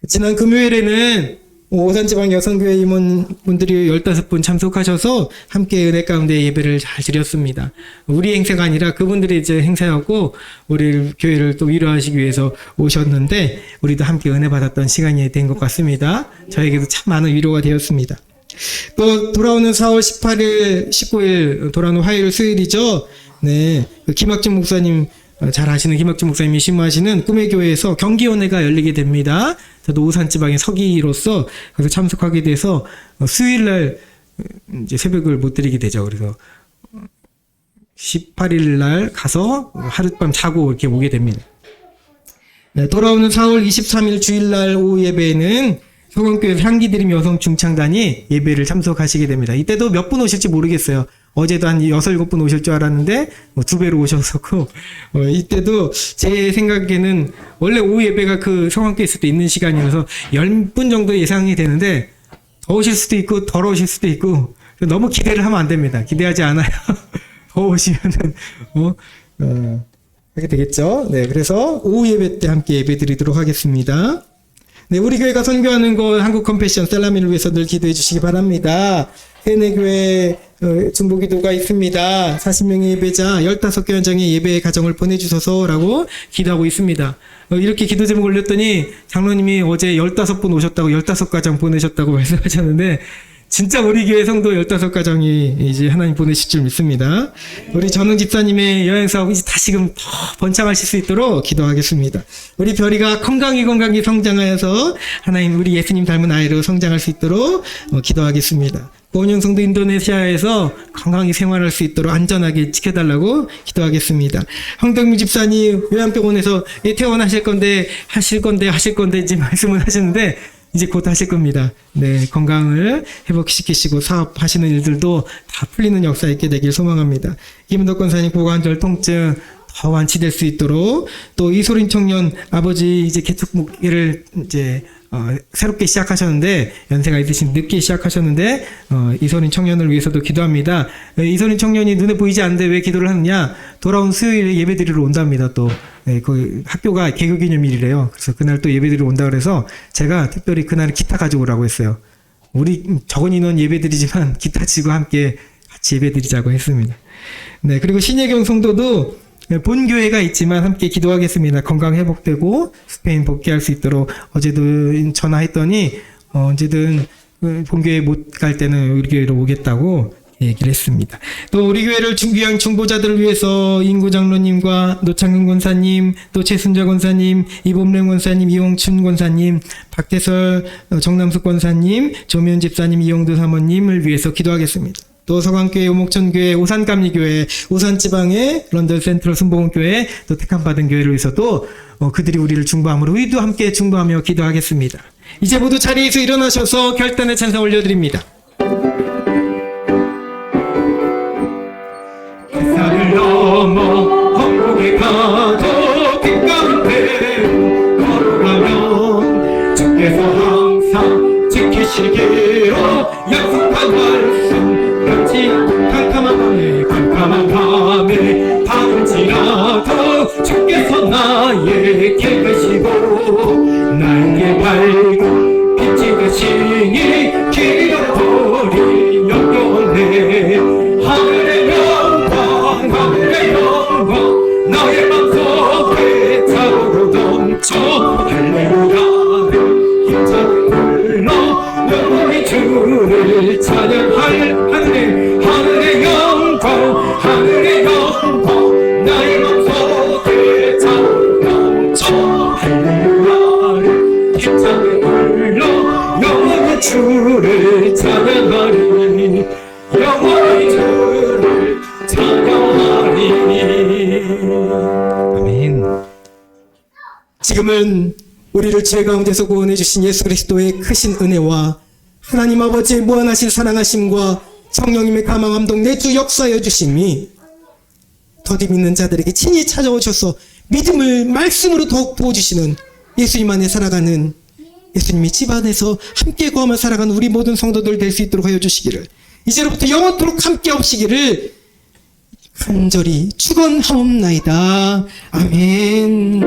지난 금요일에는 오산지방 여성교회 임원분들이 15분 참석하셔서 함께 은혜 가운데 예배를 잘 드렸습니다. 우리 행사가 아니라 그분들이 이제 행사였고 우리 교회를 또 위로하시기 위해서 오셨는데 우리도 함께 은혜 받았던 시간이 된 것 같습니다. 저에게도 참 많은 위로가 되었습니다. 또 돌아오는 4월 18일, 19일 돌아오는 화요일 수요일이죠. 네, 김학준 목사님 잘 아시는 김학준 목사님이 심무하시는 꿈의 교회에서 경기원회가 열리게 됩니다. 저도 오산지방의 서기로서 거기서 참석하게 돼서 수요일날 이제 새벽을 못 드리게 되죠. 그래서 18일 날 가서 하룻밤 자고 이렇게 오게 됩니다. 네, 돌아오는 4월 23일 주일날 오후 예배에는 소강교회 향기드림 여성 중창단이 예배를 참석하시게 됩니다. 이때도 몇 분 오실지 모르겠어요. 어제도 한 6, 7분 오실 줄 알았는데 2배로 오셨었고 이때도 제 생각에는 원래 오후 예배가 그 소강교회 있을 때 있는 시간이어서 10분 정도 예상이 되는데 더 오실 수도 있고 덜 오실 수도 있고 너무 기대를 하면 안 됩니다. 기대하지 않아요. 더 오시면은 하게 되겠죠. 네, 그래서 오후 예배 때 함께 예배 드리도록 하겠습니다. 네, 우리 교회가 선교하는 것 한국 컴패션 셀라민을 위해서 늘 기도해 주시기 바랍니다. 세네교회 중보기도가 있습니다. 40명의 예배자 15개 현장에 예배 가정을 보내주셔서라고 기도하고 있습니다. 이렇게 기도 제목 올렸더니 장로님이 어제 15분 오셨다고 15가정 보내셨다고 말씀하셨는데 진짜 우리 교회 성도 15가정이 이제 하나님 보내실 줄 믿습니다. 우리 전웅 집사님의 여행사업 이제 다시금 더 번창하실 수 있도록 기도하겠습니다. 우리 별이가 건강히 성장하여서 하나님 우리 예수님 닮은 아이로 성장할 수 있도록 기도하겠습니다. 고은영 성도 인도네시아에서 건강히 생활할 수 있도록 안전하게 지켜달라고 기도하겠습니다. 황덕민 집사님 요양병원에서 퇴원하실 건데 하실 건데 이제 말씀을 하시는데 이제 곧 하실 겁니다. 네, 건강을 회복시키시고 사업하시는 일들도 다 풀리는 역사 있게 되길 소망합니다. 김은덕 권사님 고관절 통증 더 완치될 수 있도록 또 이소린 청년 아버지 이제 개척 목회를 이제 새롭게 시작하셨는데 연세가 있으신 늦게 시작하셨는데 이소린 청년을 위해서도 기도합니다. 이소린 청년이 눈에 보이지 않는데 왜 기도를 하느냐? 돌아온 수요일에 예배드리러 온답니다. 또 네, 그 학교가 개교기념일이래요. 그래서 그날 또 예배드리러 온다 그래서 제가 특별히 그날 기타 가지고 오라고 했어요. 우리 적은 인원 예배드리지만 기타 치고 함께 같이 예배드리자고 했습니다. 네, 그리고 신예경 성도도 본 교회가 있지만 함께 기도하겠습니다. 건강 회복되고 스페인 복귀할 수 있도록 어제도 전화했더니 언제든 본교회 못 갈 때는 우리 교회로 오겠다고 얘기를 했습니다. 또 우리 교회를 위한 중보자들을 위해서 인구 장로님과 노창근 권사님, 또 최순자 권사님, 이범래 권사님, 이홍춘 권사님, 박태설 정남숙 권사님, 조면 집사님, 이용도 사모님을 위해서 기도하겠습니다. 또 서강교회, 오목천교회, 오산감리교회, 오산지방의 런던 센트럴 순복음교회, 또 택함받은 교회를 위해서도 그들이 우리를 중보함으로 우리도 함께 중보하며 기도하겠습니다. 이제 모두 자리에서 일어나셔서 결단의 찬송 올려드립니다. 산을 넘어 한국에 가도 빛 가운데 걸어가면 주께서 항상 지키시기로 약속한 말씀 캄캄한 밤에 밤지라도 주께서 나에게 계시고 나에게 밝은 빛이 되시니 길어버리 영원해 하늘의 영광 나의 맘속에 차오르 넘쳐 할렐루야를 힘차게 불러 영원히 주를 찬양할 하늘의 영광 나의 맘속에 차오르 넘쳐 할렐루야를 힘차게 불러 영원히 주를 찬양하리 영원히 주를 찬양하리. 아멘. 지금은 우리를 죄 가운데서 구원해 주신 예수 그리스도의 크신 은혜와 하나님 아버지의 무한하신 사랑하심과 성령님의 감화 감동 내주 역사하여 주심이 더디 믿는 자들에게 친히 찾아오셔서 믿음을 말씀으로 더욱 부어주시는 예수님 안에 살아가는 예수님의 집안에서 함께 거하며 살아가는 우리 모든 성도들 될 수 있도록 하여 주시기를 이제로부터 영원토록 함께 하시기를 간절히 축원하옵나이다. 아멘.